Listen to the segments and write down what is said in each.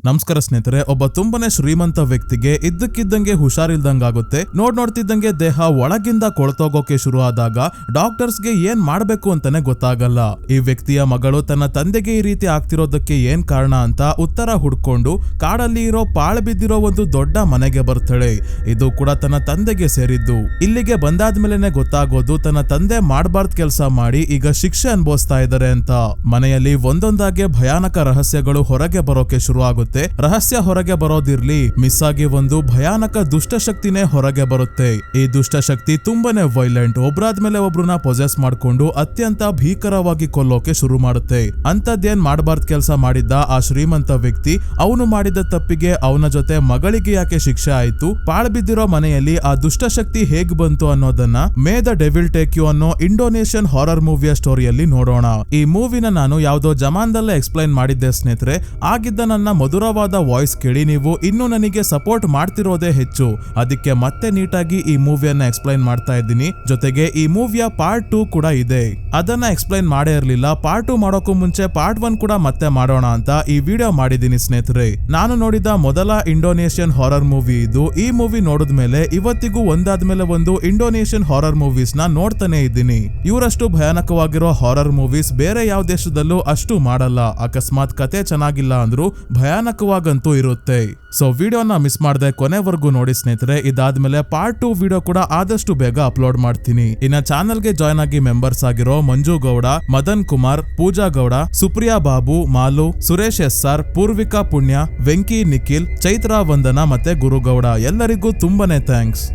ನಮಸ್ಕಾರ ಸ್ನೇಹಿತರೆ, ಒಬ್ಬ ತುಂಬಾನೇ ಶ್ರೀಮಂತ ವ್ಯಕ್ತಿಗೆ ಇದ್ದಕ್ಕಿದ್ದಂಗೆ ಹುಷಾರಿಲ್ದಂಗಾಗುತ್ತೆ. ನೋಡ್ತಿದ್ದಂಗೆ ದೇಹ ಒಳಗಿಂದ ಕೊಳ್ತೋಗೋಕೆ ಶುರು ಆದಾಗ ಡಾಕ್ಟರ್ಸ್ಗೆ ಏನ್ ಮಾಡ್ಬೇಕು ಅಂತಾನೆ ಗೊತ್ತಾಗಲ್ಲ. ಈ ವ್ಯಕ್ತಿಯ ಮಗಳು ತನ್ನ ತಂದೆಗೆ ಈ ರೀತಿ ಆಗ್ತಿರೋದಕ್ಕೆ ಏನ್ ಕಾರಣ ಅಂತ ಉತ್ತರ ಹುಡ್ಕೊಂಡು ಕಾಡಲ್ಲಿ ಇರೋ ಪಾಳು ಬಿದ್ದಿರೋ ಒಂದು ದೊಡ್ಡ ಮನೆಗೆ ಬರ್ತಾಳೆ. ಇದು ಕೂಡ ತನ್ನ ತಂದೆಗೆ ಸೇರಿದ್ದು. ಇಲ್ಲಿಗೆ ಬಂದಾದ್ಮೇಲೆನೆ ಗೊತ್ತಾಗೋದು ತನ್ನ ತಂದೆ ಮಾಡಬಾರ್ದು ಕೆಲಸ ಮಾಡಿ ಈಗ ಶಿಕ್ಷೆ ಅನುಭವಿಸ್ತಾ ಇದ್ದಾರೆ ಅಂತ. ಮನೆಯಲ್ಲಿ ಒಂದೊಂದಾಗೆ ಭಯಾನಕ ರಹಸ್ಯಗಳು ಹೊರಗೆ ಬರೋಕೆ ಶುರು ಆಗುತ್ತೆ. ರಹಸ್ಯ ಹೊರಗೆ ಬರೋದಿರ್ಲಿ, ಮಿಸ್ ಆಗಿ ಒಂದು ಭಯಾನಕ ದುಷ್ಟಶಕ್ತಿನೇ ಹೊರಗೆ ಬರುತ್ತೆ. ಈ ದುಷ್ಟಶಕ್ತಿ ತುಂಬಾನೇ ವೈಲೆಂಟ್. ಒಬ್ರಾದ್ಮೇಲೆ ಒಬ್ರನ್ನ ಪೊಸೆಸ್ ಮಾಡ್ಕೊಂಡು ಅತ್ಯಂತ ಭೀಕರವಾಗಿ ಕೊಲ್ಲೋಕೆ ಶುರು ಮಾಡುತ್ತೆ. ಅಂತದ್ದೇನ್ ಮಾಡಬಾರ್ದು ಕೆಲಸ ಮಾಡಿದ್ದ ಆ ಶ್ರೀಮಂತ ವ್ಯಕ್ತಿ, ಅವನು ಮಾಡಿದ ತಪ್ಪಿಗೆ ಅವನ ಜೊತೆ ಮಗಳಿಗೆ ಯಾಕೆ ಶಿಕ್ಷೆ ಆಯ್ತು, ಪಾಳ್ ಬಿದ್ದಿರೋ ಮನೆಯಲ್ಲಿ ಆ ದುಷ್ಟಶಕ್ತಿ ಹೇಗ್ ಬಂತು ಅನ್ನೋದನ್ನ may the devil take you ಅನ್ನೋ ಇಂಡೋನೇಷಿಯನ್ ಹಾರರ್ ಮೂವಿಯ ಸ್ಟೋರಿಯಲ್ಲಿ ನೋಡೋಣ. ಈ ಮೂವಿನ ನಾನು ಯಾವ್ದೋ ಜಮಾನ್ದಲ್ಲೇ ಎಕ್ಸ್ಪ್ಲೈನ್ ಮಾಡಿದ್ದೆ ಸ್ನೇಹಿತರೆ. ಆಗಿದ್ದ ನನ್ನ ಮಧುರವಾದ ವಾಯ್ಸ್ ಕೇಳಿ ನೀವು ಇನ್ನೂ ನನಗೆ ಸಪೋರ್ಟ್ ಮಾಡ್ತಿರೋದೇ ಹೆಚ್ಚು. ಅದಕ್ಕೆ ಮತ್ತೆ ನೀಟಾಗಿ ಈ ಮೂವಿಯನ್ನ ಎಕ್ಸ್ಪ್ಲೈನ್ ಮಾಡ್ತಾ ಇದ್ದೀನಿ. ಜೊತೆಗೆ ಈ ಮೂವಿಯ ಪಾರ್ಟ್ 2 ಕೂಡ ಇದೆ, ಅದನ್ನ ಎಕ್ಸ್ಪ್ಲೈನ್ ಮಾಡೇ ಇರ್ಲಿಲ್ಲ. ಪಾರ್ಟ್ 2 ಮಾಡೋಕ್ಕೂ ಮುಂಚೆ ಪಾರ್ಟ್ 1 ಕೂಡ ಮತ್ತೆ ಮಾಡೋಣ ಅಂತ ಈ ವಿಡಿಯೋ ಮಾಡಿದ್ದೀನಿ ಸ್ನೇಹಿತರೆ. ನಾನು ನೋಡಿದ ಮೊದಲ ಇಂಡೋನೇಷಿಯನ್ ಹಾರರ್ ಮೂವಿ ಇದು. ಈ ಮೂವಿ ನೋಡಿದ್ಮೇಲೆ ಇವತ್ತಿಗೂ ಒಂದಾದ್ಮೇಲೆ ಒಂದು ಇಂಡೋನೇಷಿಯನ್ ಹಾರರ್ ಮೂವೀಸ್ ನ ನೋಡ್ತಾನೆ ಇದ್ದೀನಿ. ಇವರಷ್ಟು ಭಯಾನಕವಾಗಿರೋ ಹಾರರ್ ಮೂವೀಸ್ ಬೇರೆ ಯಾವ ದೇಶದಲ್ಲೂ ಅಷ್ಟು ಮಾಡಲ್ಲ. ಅಕಸ್ಮಾತ್ ಕತೆ ಚೆನ್ನಾಗಿಲ್ಲ ಅಂದ್ರೂ ಭಯಾನಕವಾಗಂತೂ ಇರುತ್ತೆ. ಸೊ ವಿಡಿಯೋನ ಮಿಸ್ ಮಾಡದೆ ಕೊನೆವರೆಗೂ ನೋಡಿ ಸ್ನೇಹಿತರೆ. ಇದಾದ್ಮೇಲೆ ಪಾರ್ಟ್ 2 ವಿಡಿಯೋ ಕೂಡ ಆದಷ್ಟು ಬೇಗ ಅಪ್ಲೋಡ್ ಮಾಡ್ತೀನಿ. ಇನ್ನ ಚಾನಲ್ಗೆ ಜಾಯ್ನ್ ಆಗಿ ಮೆಂಬರ್ಸ್ ಆಗಿರೋ ಮಂಜು ಗೌಡ, ಮದನ್ ಕುಮಾರ್, ಪೂಜಾ ಗೌಡ, ಸುಪ್ರಿಯಾ ಬಾಬು, ಮಾಲು, ಸುರೇಶ್ SR, ಪೂರ್ವಿಕಾ ಪುಣ್ಯ, ವೆಂಕಿ, ನಿಖಿಲ್, ಚೈತ್ರಾ ವಂದನ ಮತ್ತೆ ಗುರುಗೌಡ ಎಲ್ಲರಿಗೂ ತುಂಬಾನೇ ಥ್ಯಾಂಕ್ಸ್.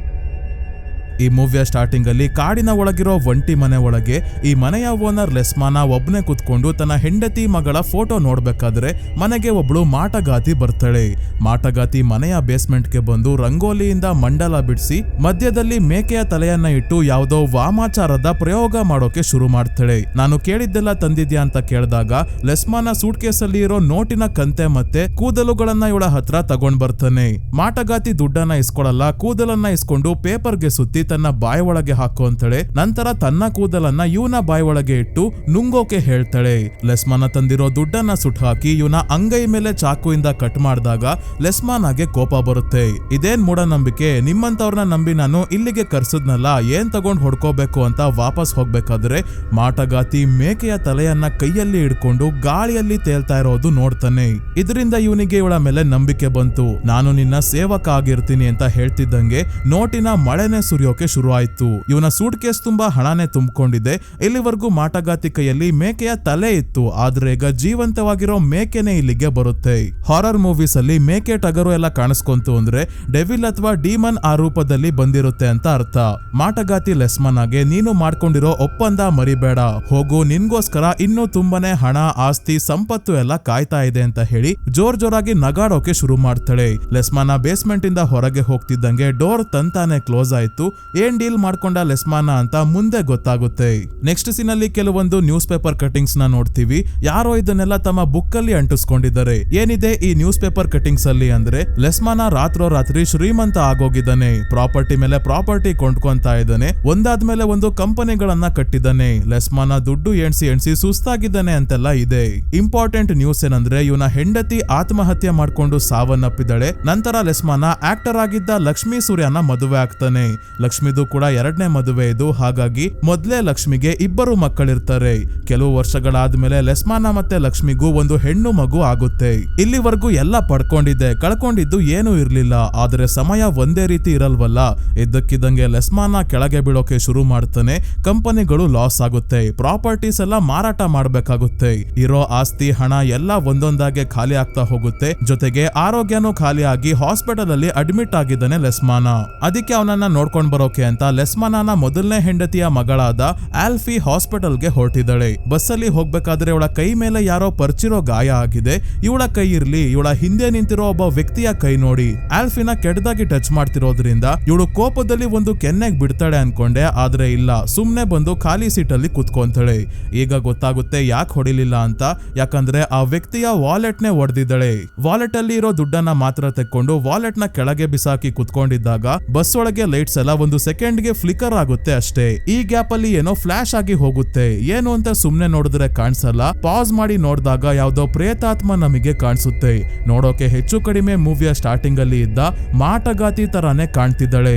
ಈ ಮೂವಿಯ ಸ್ಟಾರ್ಟಿಂಗ್ ಅಲ್ಲಿ ಕಾಡಿನ ಒಳಗಿರೋ ಒಂಟಿ ಮನೆ ಒಳಗೆ ಈ ಮನೆಯ ಓನರ್ ಲೆಸ್ಮಾನ ಒಬ್ನೇ ಕುತ್ಕೊಂಡು ತನ್ನ ಹೆಂಡತಿ ಮಗಳ ಫೋಟೋ ನೋಡ್ಬೇಕಾದ್ರೆ ಮನೆಗೆ ಒಬ್ಳು ಮಾಟಗಾತಿ ಬರ್ತಾಳೆ. ಮಾಟಗಾತಿ ಮನೆಯ ಬೇಸ್ಮೆಂಟ್ಗೆ ಬಂದು ರಂಗೋಲಿಯಿಂದ ಮಂಡಲ ಬಿಡಿಸಿ ಮಧ್ಯದಲ್ಲಿ ಮೇಕೆಯ ತಲೆಯನ್ನ ಇಟ್ಟು ಯಾವುದೋ ವಾಮಾಚಾರದ ಪ್ರಯೋಗ ಮಾಡೋಕೆ ಶುರು ಮಾಡ್ತಾಳೆ. ನಾನು ಕೇಳಿದ್ದೆಲ್ಲ ತಂದಿದ್ಯಾ ಅಂತ ಕೇಳಿದಾಗ ಲೆಸ್ಮಾನ ಸೂಟ್ ಕೇಸಲ್ಲಿ ಇರೋ ನೋಟಿನ ಕಂತೆ ಮತ್ತೆ ಕೂದಲುಗಳನ್ನ ಇವಳ ಹತ್ರ ತಗೊಂಡ್ ಬರ್ತಾನೆ. ಮಾಟಗಾತಿ ದುಡ್ಡನ್ನ ಇಸ್ಕೊಳಲ್ಲ, ಕೂದಲನ್ನ ಇಸ್ಕೊಂಡು ಪೇಪರ್ಗೆ ಸುತ್ತಿ ತನ್ನ ಬಾಯಿ ಒಳಗೆ ಹಾಕೋ ಅಂತಾಳೆ. ನಂತರ ತನ್ನ ಕೂದಲನ್ನ ಇವನ ಬಾಯಿ ಒಳಗೆ ಇಟ್ಟು ನುಂಗೋಕೆ ಹೇಳ್ತಾಳೆ. ಲೆಸ್ಮಾನ ತಂದಿರೋ ದುಡ್ಡನ್ನ ಸುಟ್ಟು ಹಾಕಿ ಇವನ ಅಂಗೈ ಮೇಲೆ ಚಾಕುವಿಂದ ಕಟ್ ಮಾಡಿದಾಗ ಲೆಸ್ಮಾನಾಗೆ ಕೋಪ ಬರುತ್ತೆ. ಇದೇನ್ ಮೂಢನಂಬಿಕೆ, ನಿಮ್ಮಂತವ್ರನ್ನ ನಂಬಿ ನಾನು ಇಲ್ಲಿಗೆ ಕರ್ಸದ್ನಲ್ಲ, ಏನ್ ತಗೊಂಡ್ ಹೊಡ್ಕೋಬೇಕು ಅಂತ ವಾಪಸ್ ಹೋಗ್ಬೇಕಾದ್ರೆ ಮಾಟಗಾತಿ ಮೇಕೆಯ ತಲೆಯನ್ನ ಕೈಯಲ್ಲಿ ಹಿಡ್ಕೊಂಡು ಗಾಳಿಯಲ್ಲಿ ತೇಲ್ತಾ ಇರೋದು ನೋಡ್ತಾನೆ. ಇದರಿಂದ ಇವನಿಗೆ ಇವಳ ಮೇಲೆ ನಂಬಿಕೆ ಬಂತು. ನಾನು ನಿನ್ನ ಸೇವಕ ಆಗಿರ್ತೀನಿ ಅಂತ ಹೇಳ್ತಿದ್ದಂಗೆ ನೋಟಿನ ಮಳೆನೆ ಸುರಿಯೋಕೆ ಶುರು ಆಯ್ತು. ಇವನ ಸೂಟ್ ಕೇಸ್ ತುಂಬಾ ಹಣನೇ ತುಂಬಿಕೊಂಡಿದೆ. ಇಲ್ಲಿವರೆಗೂ ಮಾಟಗಾತಿ ಕೈಯಲ್ಲಿ ಮೇಕೆಯ ತಲೆ ಇತ್ತು, ಆದ್ರೆ ಈಗ ಜೀವಂತವಾಗಿರೋ ಮೇಕೆನೆ ಇಲ್ಲಿಗೆ ಬರುತ್ತೆ. ಹಾರರ್ ಮೂವೀಸ್ ಅಲ್ಲಿ ಮೇಕೆ ಟಗರು ಎಲ್ಲ ಕಾಣಿಸ್ಕೊಂತು ಅಂದ್ರೆ ಡೆವಿಲ್ ಅಥವಾ ಡೀಮನ್ ಆ ರೂಪದಲ್ಲಿ ಬಂದಿರುತ್ತೆ ಅಂತ ಅರ್ಥ. ಮಾಟಗಾತಿ ಲೆಸ್ಮನಾಗೆ ನೀನು ಮಾಡ್ಕೊಂಡಿರೋ ಒಪ್ಪಂದ ಮರಿಬೇಡ, ಹೋಗು, ನಿನ್ಗೋಸ್ಕರ ಇನ್ನೂ ತುಂಬಾನೇ ಹಣ, ಆಸ್ತಿ, ಸಂಪತ್ತು ಎಲ್ಲ ಕಾಯ್ತಾ ಇದೆ ಅಂತ ಹೇಳಿ ಜೋರಾಗಿ ನಗಾಡೋಕೆ ಶುರು ಮಾಡ್ತಾಳೆ. ಲೆಸ್ಮಾನ ಬೇಸ್ಮೆಂಟ್ ಇಂದ ಹೊರಗೆ ಹೋಗ್ತಿದ್ದಂಗೆ ಡೋರ್ ತಂತಾನೆ ಕ್ಲೋಸ್ ಆಯ್ತು. ಏನ್ ಡೀಲ್ ಮಾಡ್ಕೊಂಡ ಲೆಸ್ಮಾನ ಅಂತ ಮುಂದೆ ಗೊತ್ತಾಗುತ್ತೆ. ನೆಕ್ಸ್ಟ್ ಸೀನ್ ಅಲ್ಲಿ ಕೆಲವೊಂದು ನ್ಯೂಸ್ ಪೇಪರ್ ಕಟಿಂಗ್ಸ್ ನ ನೋಡ್ತೀವಿ. ಯಾರೋ ಇದನ್ನೆಲ್ಲ ತಮ್ಮ ಬುಕ್ ಅಲ್ಲಿ ಅಂಟಿಸ್ಕೊಂಡಿದ್ದಾರೆ. ಏನಿದೆ ಈ ನ್ಯೂಸ್ ಪೇಪರ್ ಕಟಿಂಗ್ಸ್ ಅಲ್ಲಿ ಅಂದ್ರೆ ಲೆಸ್ಮಾನ ರಾತ್ರಿ ಶ್ರೀಮಂತ ಆಗೋಗಿದ್ದಾನೆ. ಪ್ರಾಪರ್ಟಿ ಮೇಲೆ ಪ್ರಾಪರ್ಟಿ ಕೊಂಡ್ಕೊಂತಾ ಇದ್ದಾನೆ. ಒಂದಾದ್ಮೇಲೆ ಒಂದು ಕಂಪನಿಗಳನ್ನ ಕಟ್ಟಿದ್ದಾನೆ. ಲೆಸ್ಮಾನ ದುಡ್ಡು ಎಣ್ಸಿ ಸುಸ್ತಾಗಿದ್ದಾನೆ ಅಂತೆಲ್ಲ ಇದೆ. ಇಂಪಾರ್ಟೆಂಟ್ ನ್ಯೂಸ್ ಏನಂದ್ರೆ ಇವನ ಹೆಂಡತಿ ಆತ್ಮಹತ್ಯೆ ಮಾಡ್ಕೊಂಡು ಸಾವನ್ನಪ್ಪಿದ್ದಾಳೆ. ನಂತರ ಲೆಸ್ಮಾನ ಆಕ್ಟರ್ ಆಗಿದ್ದ ಲಕ್ಷ್ಮೀ ಸೂರ್ಯನ ಮದುವೆ ಆಗ್ತಾನೆ. ಲಕ್ಷ್ಮಿದು ಕೂಡ 2ನೇ ಮದುವೆ ಇದು. ಹಾಗಾಗಿ ಮೊದ್ಲೇ ಲಕ್ಷ್ಮಿಗೆ 2 ಮಕ್ಕಳಿರ್ತಾರೆ. ಕೆಲವು ವರ್ಷಗಳಾದ್ಮೇಲೆ ಲೆಸ್ಮಾನ ಮತ್ತೆ ಲಕ್ಷ್ಮಿಗೂ ಒಂದು ಹೆಣ್ಣು ಮಗು ಆಗುತ್ತೆ. ಇಲ್ಲಿವರೆಗೂ ಎಲ್ಲ ಪಡ್ಕೊಂಡಿದ್ದೆ, ಕಳ್ಕೊಂಡಿದ್ದು ಏನೂ ಇರ್ಲಿಲ್ಲ. ಆದ್ರೆ ಸಮಯ ಒಂದೇ ರೀತಿ ಇರಲ್ವಲ್ಲ. ಇದ್ದಕ್ಕಿದ್ದಂಗೆ ಲೆಸ್ಮಾನ ಕೆಳಗೆ ಬೀಳೋಕೆ ಶುರು ಮಾಡ್ತಾನೆ. ಕಂಪನಿಗಳು ಲಾಸ್ ಆಗುತ್ತೆ, ಪ್ರಾಪರ್ಟೀಸ್ ಎಲ್ಲ ಮಾರಾಟ ಮಾಡ್ಬೇಕಾಗುತ್ತೆ. ಇರೋ ಆಸ್ತಿ, ಹಣ ಎಲ್ಲ ಒಂದೊಂದಾಗೆ ಖಾಲಿ ಆಗ್ತಾ ಹೋಗುತ್ತೆ. ಜೊತೆಗೆ ಆರೋಗ್ಯನೂ ಖಾಲಿ ಆಗಿ ಹಾಸ್ಪಿಟಲ್ ಅಲ್ಲಿ ಅಡ್ಮಿಟ್ ಆಗಿದ್ದಾನೆ ಲೆಸ್ಮಾನ. ಅದಕ್ಕೆ ಅವನನ್ನ ನೋಡ್ಕೊಂಡ್ ಬರೋಕೆ ಅಂತ ಲೆಸ್ಮಾನನ ಮೊದಲನೇ ಹೆಂಡತಿಯ ಮಗಳಾದ ಆಲ್ಫಿ ಹಾಸ್ಪಿಟಲ್ಗೆ ಹೊರಟಿದ್ದಾಳೆ. ಬಸ್ಸಲ್ಲಿ ಹೋಗ್ಬೇಕಾದ್ರೆ ಇವಳ ಕೈ ಮೇಲೆ ಯಾರೋ ಪರ್ಚಿರೋ ಗಾಯ ಆಗಿದೆ. ಇವಳ ಕೈ ಇರ್ಲಿ, ಇವಳ ಹಿಂದೆ ನಿಂತಿರೋ ಒಬ್ಬ ವ್ಯಕ್ತಿಯ ಕೈ ನೋಡಿ ಆಲ್ಫಿನ ಕೆಟ್ಟದಾಗಿ ಟಚ್ ಮಾಡ್ತಿರೋದ್ರಿಂದ ಇವಳು ಕೋಪದಲ್ಲಿ ಒಂದು ಕೆನ್ನೆಗ್ ಬಿಡ್ತಾಳೆ ಅನ್ಕೊಂಡೆ. ಆದ್ರೆ ಇಲ್ಲ, ಸುಮ್ನೆ ಬಂದು ಖಾಲಿ ಸೀಟಲ್ಲಿ ಕುತ್ಕೊಂತಾಳೆ. ಈಗ ಗೊತ್ತಾಗುತ್ತೆ ಯಾಕೆ ಹೊಡಿಲಿಲ್ಲ ಅಂತ. ಯಾಕಂದ್ರೆ ಆ ವ್ಯಕ್ತಿಯ ವಾಲೆಟ್ ನೇ ಹೊಡೆದಿದ್ದಾಳೆ. ವಾಲೆಟ್ ಅಲ್ಲಿ ಇರೋ ದುಡ್ಡನ್ನ ಮಾತ್ರ ತೆಕ್ಕೊಂಡು ವಾಲೆಟ್ ನ ಕೆಳಗೆ ಬಿಸಾಕಿ ಕುತ್ಕೊಂಡಿದ್ದಾಗ ಬಸ್ ಒಳಗೆ ಲೈಟ್ಸ್ ಎಲ್ಲ ಒಂದು ಒಂದು ಸೆಕೆಂಡ್ಗೆ ಫ್ಲಿಕರ್ ಆಗುತ್ತೆ ಅಷ್ಟೇ. ಈ ಗ್ಯಾಪ್ ಅಲ್ಲಿ ಏನೋ ಫ್ಲಾಶ್ ಆಗಿ ಹೋಗುತ್ತೆ. ಏನು ಅಂತ ಸುಮ್ನೆ ನೋಡಿದ್ರೆ ಕಾಣಿಸಲ್ಲ. ಪಾಸ್ ಮಾಡಿ ನೋಡಿದಾಗ ಯಾವ್ದೋ ಪ್ರೇತಾತ್ಮ ನಮಗೆ ಕಾಣಿಸುತ್ತೆ. ನೋಡೋಕೆ ಹೆಚ್ಚು ಕಡಿಮೆ ಮೂವಿಯ ಸ್ಟಾರ್ಟಿಂಗ್ ಅಲ್ಲಿ ಇದ್ದ ಮಾಟಗಾತಿ ತರಾನೇ ಕಾಣ್ತಿದ್ದಾಳೆ.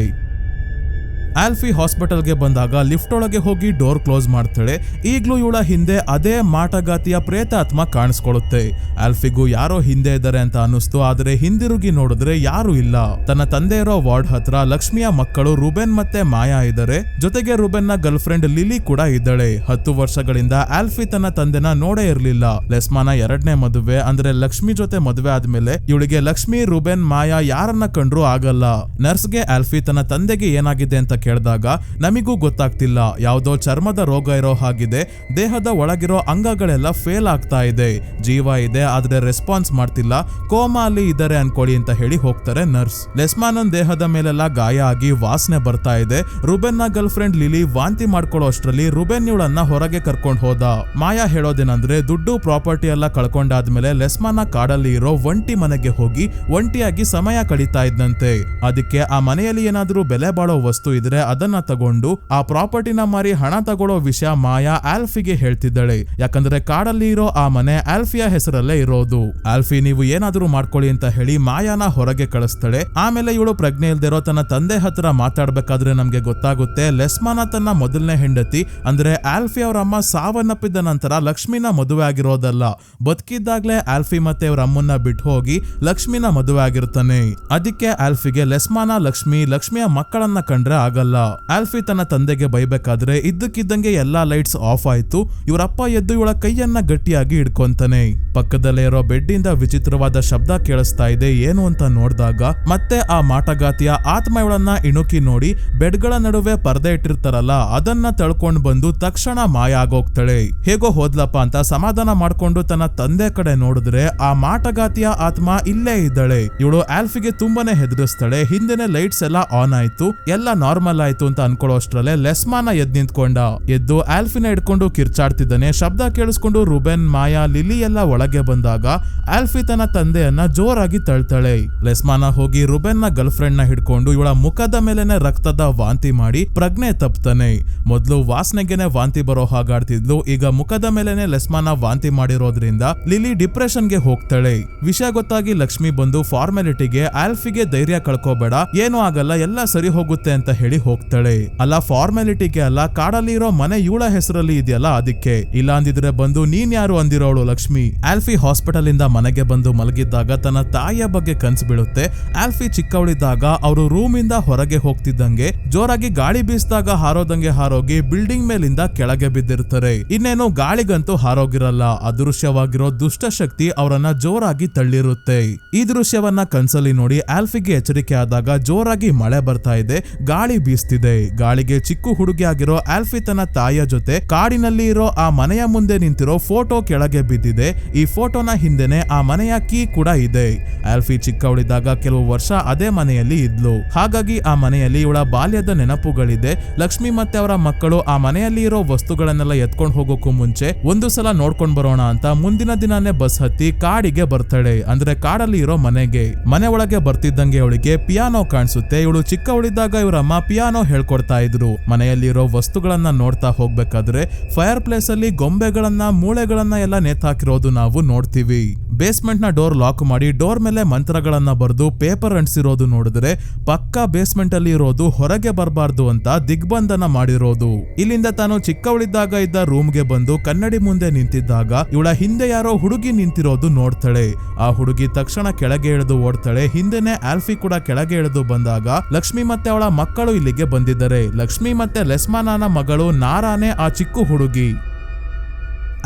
ಆಲ್ಫಿ ಹಾಸ್ಪಿಟಲ್ಗೆ ಬಂದಾಗ ಲಿಫ್ಟ್ ಒಳಗೆ ಹೋಗಿ ಡೋರ್ ಕ್ಲೋಸ್ ಮಾಡ್ತಾಳೆ. ಈಗ್ಲೂ ಇವಳ ಹಿಂದೆ ಅದೇ ಮಾಟಗಾತಿಯ ಪ್ರೇತಾತ್ಮ ಕಾಣಿಸ್ಕೊಳ್ಳುತ್ತೆ. ಆಲ್ಫಿಗೂ ಯಾರೋ ಹಿಂದೆ ಇದ್ದಾರೆ ಅಂತ ಅನ್ನಿಸ್ತು, ಆದ್ರೆ ಹಿಂದಿರುಗಿ ನೋಡಿದ್ರೆ ಯಾರು ಇಲ್ಲ. ತನ್ನ ತಂದೆ ಇರೋ ವಾರ್ಡ್ ಹತ್ರ ಲಕ್ಷ್ಮಿಯ ಮಕ್ಕಳು ರುಬೆನ್ ಮತ್ತೆ ಮಾಯಾ ಇದ್ದಾರೆ. ಜೊತೆಗೆ ರುಬೆನ್ ನ ಗರ್ಲ್ ಫ್ರೆಂಡ್ ಲಿಲಿ ಕೂಡ ಇದ್ದಾಳೆ. 10 ವರ್ಷಗಳಿಂದ ಆಲ್ಫಿ ತನ್ನ ತಂದೆನ ನೋಡೇ ಇರ್ಲಿಲ್ಲ. ಲೆಸ್ಮಾನ 2ನೇ ಮದುವೆ ಅಂದ್ರೆ ಲಕ್ಷ್ಮಿ ಜೊತೆ ಮದುವೆ ಆದ್ಮೇಲೆ ಇವಳಿಗೆ ಲಕ್ಷ್ಮಿ, ರುಬೆನ್, ಮಾಯಾ ಯಾರನ್ನ ಕಂಡ್ರು ಆಗಲ್ಲ. ನರ್ಸ್ಗೆ ಆಲ್ಫಿ ತನ್ನ ತಂದೆಗೆ ಏನಾಗಿದೆ ಅಂತ ಕೇಳಿದಾಗ ನಮಿಗೂ ಗೊತ್ತಾಗ್ತಿಲ್ಲ, ಯಾವುದೋ ಚರ್ಮದ ರೋಗ ಇರೋ ಹಾಗಿದೆ, ದೇಹದ ಒಳಗಿರೋ ಅಂಗಗಳೆಲ್ಲ ಫೇಲ್ ಆಗ್ತಾ ಇದೆ, ಜೀವ ಇದೆ ಆದ್ರೆ ರೆಸ್ಪಾನ್ಸ್ ಮಾಡ್ತಿಲ್ಲ, ಕೋಮಾ ಅಲ್ಲಿ ಇದ್ದಾರೆ ಅನ್ಕೊಳ್ಳಿ ಅಂತ ಹೇಳಿ ಹೋಗ್ತಾರೆ ನರ್ಸ್. ಲೆಸ್ಮಾನನ್ ದೇಹದ ಮೇಲೆಲ್ಲ ಗಾಯ ಆಗಿ ವಾಸನೆ ಬರ್ತಾ ಇದೆ. ರುಬೆನ್ ನ ಗರ್ಲ್ ಫ್ರೆಂಡ್ ಲಿಲಿ ವಾಂತಿ ಮಾಡ್ಕೊಳ್ಳೋ ಅಷ್ಟ್ರಲ್ಲಿ ರುಬೆನ್ ಇವಳನ್ನ ಹೊರಗೆ ಕರ್ಕೊಂಡು ಹೋದ. ಮಾಯಾ ಹೇಳೋದೇನಂದ್ರೆ ದುಡ್ಡು ಪ್ರಾಪರ್ಟಿ ಎಲ್ಲ ಕಳ್ಕೊಂಡಾದ್ಮೇಲೆ ಲೆಸ್ಮಾನ ಕಾಡಲ್ಲಿ ಇರೋ ಒಂಟಿ ಮನೆಗೆ ಹೋಗಿ ಒಂಟಿಯಾಗಿ ಸಮಯ ಕಳೀತಾ ಇದ್ದಂತೆ. ಅದಕ್ಕೆ ಆ ಮನೆಯಲ್ಲಿ ಏನಾದ್ರೂ ಬೆಲೆ ಬಾಳೋ ವಸ್ತು ಇದ್ರೆ ಅದನ್ನ ತಗೊಂಡು ಆ ಪ್ರಾಪರ್ಟಿನ ಮಾರಿ ಹಣ ತಗೊಳ್ಳೋ ವಿಷಯ ಮಾಯಾ ಆಲ್ಫಿಗೆ ಹೇಳ್ತಿದ್ದಾಳೆ. ಯಾಕಂದ್ರೆ ಕಾಡಲ್ಲಿ ಇರೋ ಆ ಮನೆ ಆಲ್ಫಿಯ ಹೆಸರಲ್ಲೇ ಇರೋದು. ಆಲ್ಫಿ ನೀವು ಏನಾದ್ರೂ ಮಾಡ್ಕೊಳ್ಳಿ ಅಂತ ಹೇಳಿ ಮಾಯಾನ ಹೊರಗೆ ಕಳಿಸ್ತಾಳೆ. ಆಮೇಲೆ ಇವಳು ಪ್ರಜ್ಞೆ ಇಲ್ದಿರೋ ತನ್ನ ತಂದೆ ಹತ್ರ ಮಾತಾಡ್ಬೇಕಾದ್ರೆ ನಮ್ಗೆ ಗೊತ್ತಾಗುತ್ತೆ ಲೆಸ್ಮಾನ ತನ್ನ ಮೊದಲನೇ ಹೆಂಡತಿ ಅಂದ್ರೆ ಆಲ್ಫಿ ಅವ್ರ ಅಮ್ಮ ಸಾವನ್ನಪ್ಪಿದ ನಂತರ ಲಕ್ಷ್ಮಿನ ಮದುವೆ ಆಗಿರೋದಲ್ಲ, ಬದುಕಿದ್ದಾಗ್ಲೇ ಆಲ್ಫಿ ಮತ್ತೆ ಅವ್ರ ಅಮ್ಮನ್ನ ಬಿಟ್ಟು ಹೋಗಿ ಲಕ್ಷ್ಮಿನ ಮದುವೆ ಆಗಿರ್ತಾನೆ. ಅದಕ್ಕೆ ಆಲ್ಫಿಗೆ ಲೆಸ್ಮಾನ ಲಕ್ಷ್ಮಿಯ ಮಕ್ಕಳನ್ನ ಕಂಡ್ರೆ ಆಗಲ್ಲ. ಆಲ್ಫಿ ತನ್ನ ತಂದೆಗೆ ಬೈಬೇಕಾದ್ರೆ ಇದ್ದಕ್ಕಿದ್ದಂಗೆ ಎಲ್ಲಾ ಲೈಟ್ಸ್ ಆಫ್ ಆಯ್ತು. ಇವರಪ್ಪ ಎದ್ದು ಇವಳ ಕೈಯನ್ನ ಗಟ್ಟಿಯಾಗಿ ಹಿಡ್ಕೊಂತಾನೆ. ಪಕ್ಕದಲ್ಲೇ ಇರೋ ಬೆಡ್ ಇಂದ ವಿಚಿತ್ರವಾದ ಶಬ್ದ ಕೇಳಿಸ್ತಾ ಇದೆ. ಏನು ಅಂತ ನೋಡಿದಾಗ ಮತ್ತೆ ಆ ಮಾಟಗಾತಿಯ ಆತ್ಮ ಇವಳನ್ನ ಇಣುಕಿ ನೋಡಿ ಬೆಡ್ಗಳ ನಡುವೆ ಪರ್ದೆ ಇಟ್ಟಿರ್ತಾರಲ್ಲ ಅದನ್ನ ತಳ್ಕೊಂಡ್ ಬಂದು ತಕ್ಷಣ ಮಾಯ ಆಗೋಗ್ತಾಳೆ. ಹೇಗೋ ಹೋದ್ಲಪ್ಪ ಅಂತ ಸಮಾಧಾನ ಮಾಡ್ಕೊಂಡು ತನ್ನ ತಂದೆ ಕಡೆ ನೋಡಿದ್ರೆ ಆ ಮಾಟಗಾತಿಯ ಆತ್ಮ ಇಲ್ಲೇ ಇದ್ದಾಳೆ. ಇವಳು ಆಲ್ಫಿಗೆ ತುಂಬಾನೇ ಹೆದರಿಸ್ತಾಳೆ. ಹಿಂದೆನೆ ಲೈಟ್ಸ್ ಎಲ್ಲ ಆನ್ ಆಯ್ತು, ಎಲ್ಲ ನಾರ್ಮಲ್ ಆಯ್ತು ಅಂತ ಅನ್ಕೊಳ್ಳೋ ಅಷ್ಟ್ರಲ್ಲೇ ಲೆಸ್ಮಾನ ಎದ್ದು ಆಲ್ಫಿನ ಹಿಡ್ಕೊಂಡು ಕಿರ್ಚಾಡ್ತಿದ್ದಾನೆ. ಶಬ್ದ ಕೇಳಿಸ್ಕೊಂಡು ರುಬೆನ್, ಮಾಯಾ, ಲಿಲಿ ಎಲ್ಲ ಒಳಗೆ ಬಂದಾಗ ಆಲ್ಫಿ ತನ್ನ ತಂದೆಯನ್ನ ಜೋರಾಗಿ ತಳ್ತಾಳೆ. ಲೆಸ್ಮಾನ ಹೋಗಿ ರುಬೆನ್ ನ ಗರ್ಲ್ ಫ್ರೆಂಡ್ ನ ಹಿಡ್ಕೊಂಡು ಇವಳ ಮುಖದ ಮೇಲೆನೆ ರಕ್ತದ ವಾಂತಿ ಮಾಡಿ ಪ್ರಜ್ಞೆ ತಪ್ತಾನೆ. ಮೊದ್ಲು ವಾಸನೆಗೆನೆ ವಾಂತಿ ಬರೋ ಹಾಗಾಡ್ತಿದ್ಲು, ಈಗ ಮುಖದ ಮೇಲೆನೆ ಲೆಸ್ಮಾನ ವಾಂತಿ ಮಾಡಿರೋದ್ರಿಂದ ಲಿಲಿ ಡಿಪ್ರೆಷನ್ ಗೆ ಹೋಗ್ತಾಳೆ. ವಿಷಯ ಗೊತ್ತಾಗಿ ಲಕ್ಷ್ಮಿ ಬಂದು ಫಾರ್ಮಾಲಿಟಿಗೆ ಆಲ್ಫಿಗೆ ಧೈರ್ಯ ಕಳ್ಕೋಬೇಡ, ಏನೂ ಆಗಲ್ಲ, ಎಲ್ಲ ಸರಿ ಹೋಗುತ್ತೆ ಅಂತ ಹೇಳಿ ಹೋಗ್ತಾಳೆ. ಅಲ್ಲ ಫಾರ್ಮಾಲಿಟಿಗೆ ಅಲ್ಲ, ಕಾಡಲ್ಲಿ ಇರೋ ಮನೆ ಇವಳ ಹೆಸರಲ್ಲಿ ಇದೆಯಲ್ಲ ಅದಕ್ಕೆ. ಇಲ್ಲ ಅಂದಿದ್ರೆ ಬಂದು ನೀನ್ ಯಾರು ಅಂದಿರೋಳು ಲಕ್ಷ್ಮಿ. ಆಲ್ಫಿ ಹಾಸ್ಪಿಟಲ್ ಇಂದ ಮನೆಗೆ ಬಂದು ಮಲಗಿದ್ದಾಗ ತನ್ನ ತಾಯಿಯ ಬಗ್ಗೆ ಕನ್ಸು ಬೀಳುತ್ತೆ. ಆಲ್ಫಿ ಚಿಕ್ಕವಳಿದ್ದಾಗ ಅವರು ರೂಮ್ ಇಂದ ಹೊರಗೆ ಹೋಗ್ತಿದ್ದಂಗೆ ಜೋರಾಗಿ ಗಾಳಿ ಬೀಸಿದಾಗ ಹಾರೋದಂಗೆ ಹಾರೋಗಿ ಬಿಲ್ಡಿಂಗ್ ಮೇಲಿಂದ ಕೆಳಗೆ ಬಿದ್ದಿರ್ತಾರೆ. ಇನ್ನೇನು ಗಾಳಿಗಂತೂ ಹಾರೋಗಿರಲ್ಲ, ಅದೃಶ್ಯವಾಗಿರೋ ದುಷ್ಟಶಕ್ತಿ ಅವರನ್ನ ಜೋರಾಗಿ ತಳ್ಳಿರುತ್ತೆ. ಈ ದೃಶ್ಯವನ್ನ ಕನ್ಸಲ್ಲಿ ನೋಡಿ ಆಲ್ಫಿಗೆ ಎಚ್ಚರಿಕೆ ಆದಾಗ ಜೋರಾಗಿ ಮಳೆ ಬರ್ತಾ ಇದೆ, ಗಾಳಿ ಬೀಸ್ತಿದೆ. ಗಾಳಿಗೆ ಚಿಕ್ಕ ಹುಡುಗಿ ಆಗಿರೋ ಆಲ್ಫಿ ತನ್ನ ತಾಯಿಯ ಜೊತೆ ಕಾಡಿನಲ್ಲಿ ಇರೋ ಆ ಮನೆಯ ಮುಂದೆ ನಿಂತಿರೋ ಫೋಟೋ ಕೆಳಗೆ ಬಿದ್ದಿದೆ. ಈ ಫೋಟೋನ ಹಿಂದೆನೆ ಆ ಮನೆಯ ಕೀ ಕೂಡ ಇದೆ. ಆಲ್ಫಿ ಚಿಕ್ಕವಳಿದ್ದಾಗ ಕೆಲವು ವರ್ಷ ಅದೇ ಮನೆಯಲ್ಲಿ ಇದ್ಲು, ಹಾಗಾಗಿ ಆ ಮನೆಯಲ್ಲಿ ಇವಳ ಬಾಲ್ಯದ ನೆನಪುಗಳಿದೆ. ಲಕ್ಷ್ಮಿ ಮತ್ತೆ ಅವರ ಮಕ್ಕಳು ಆ ಮನೆಯಲ್ಲಿ ಇರೋ ವಸ್ತುಗಳನ್ನೆಲ್ಲ ಎತ್ಕೊಂಡು ಹೋಗೋಕ್ಕೂ ಮುಂಚೆ ಒಂದು ಸಲ ನೋಡ್ಕೊಂಡ್ ಬರೋಣ ಅಂತ ಮುಂದಿನ ದಿನಾನೇ ಬಸ್ ಹತ್ತಿ ಕಾಡಿಗೆ ಬರ್ತಾಳೆ, ಅಂದ್ರೆ ಕಾಡಲ್ಲಿ ಇರೋ ಮನೆಗೆ. ಮನೆ ಒಳಗೆ ಬರ್ತಿದ್ದಂಗೆ ಅವಳಿಗೆ ಪಿಯಾನೋ ಕಾಣಿಸುತ್ತೆ. ಇವಳು ಚಿಕ್ಕವಳಿದ್ದಾಗ ಇವರಮ್ಮ ಪಿಯಾನೋ ಹೇಳ್ಕೊಡ್ತಾ ಇದ್ರು. ಮನೆಯಲ್ಲಿರೋ ವಸ್ತುಗಳನ್ನ ನೋಡ್ತಾ ಹೋಗ್ಬೇಕಾದ್ರೆ ಫೈರ್ ಪ್ಲೇಸ್ ಅಲ್ಲಿ ಗೊಂಬೆಗಳನ್ನ ಮೂಳೆಗಳನ್ನ ಎಲ್ಲ ನೇತಾಕಿರೋದು ನಾವು ನೋಡ್ತೀವಿ. ಬೇಸ್ಮೆಂಟ್ ನ ಡೋರ್ ಲಾಕ್ ಮಾಡಿ ಡೋರ್ ಮೇಲೆ ಮಂತ್ರಗಳನ್ನ ಬರೆದು ಪೇಪರ್ ಅಂಟಿಸಿರೋದು ನೋಡಿದ್ರೆ ಪಕ್ಕಾ ಬೇಸ್ಮೆಂಟ್ ಅಲ್ಲಿ ಇರೋದು ಹೊರಗೆ ಬರಬಾರ್ದು ಅಂತ ದಿಗ್ಬಂಧನ ಮಾಡಿರೋದು. ಇಲ್ಲಿಂದ ತಾನು ಚಿಕ್ಕವಳಿದ್ದಾಗ ಇದ್ದ ರೂಮ್ಗೆ ಬಂದು ಕನ್ನಡಿ ಮುಂದೆ ನಿಂತಿದ್ದಾಗ ಇವಳ ಹಿಂದೆ ಯಾರೋ ಹುಡುಗಿ ನಿಂತಿರೋದು ನೋಡ್ತಾಳೆ. ಆ ಹುಡುಗಿ ತಕ್ಷಣ ಕೆಳಗೆ ಇಳಿದು ಓಡ್ತಾಳೆ. ಹಿಂದೆನೆ ಆಲ್ಫಿ ಕೂಡ ಕೆಳಗೆ ಇಳಿದು ಬಂದಾಗ ಲಕ್ಷ್ಮಿ ಮತ್ತೆ ಅವಳ ಮಕ್ಕಳು ಇಲ್ಲಿಗೆ ಬಂದಿದ್ದಾರೆ. ಲಕ್ಷ್ಮಿ ಮತ್ತೆ ಲೆಸ್ಮಾನನ ಮಗಳು ನಾರಾನೇ ಆ ಚಿಕ್ಕ ಹುಡುಗಿ.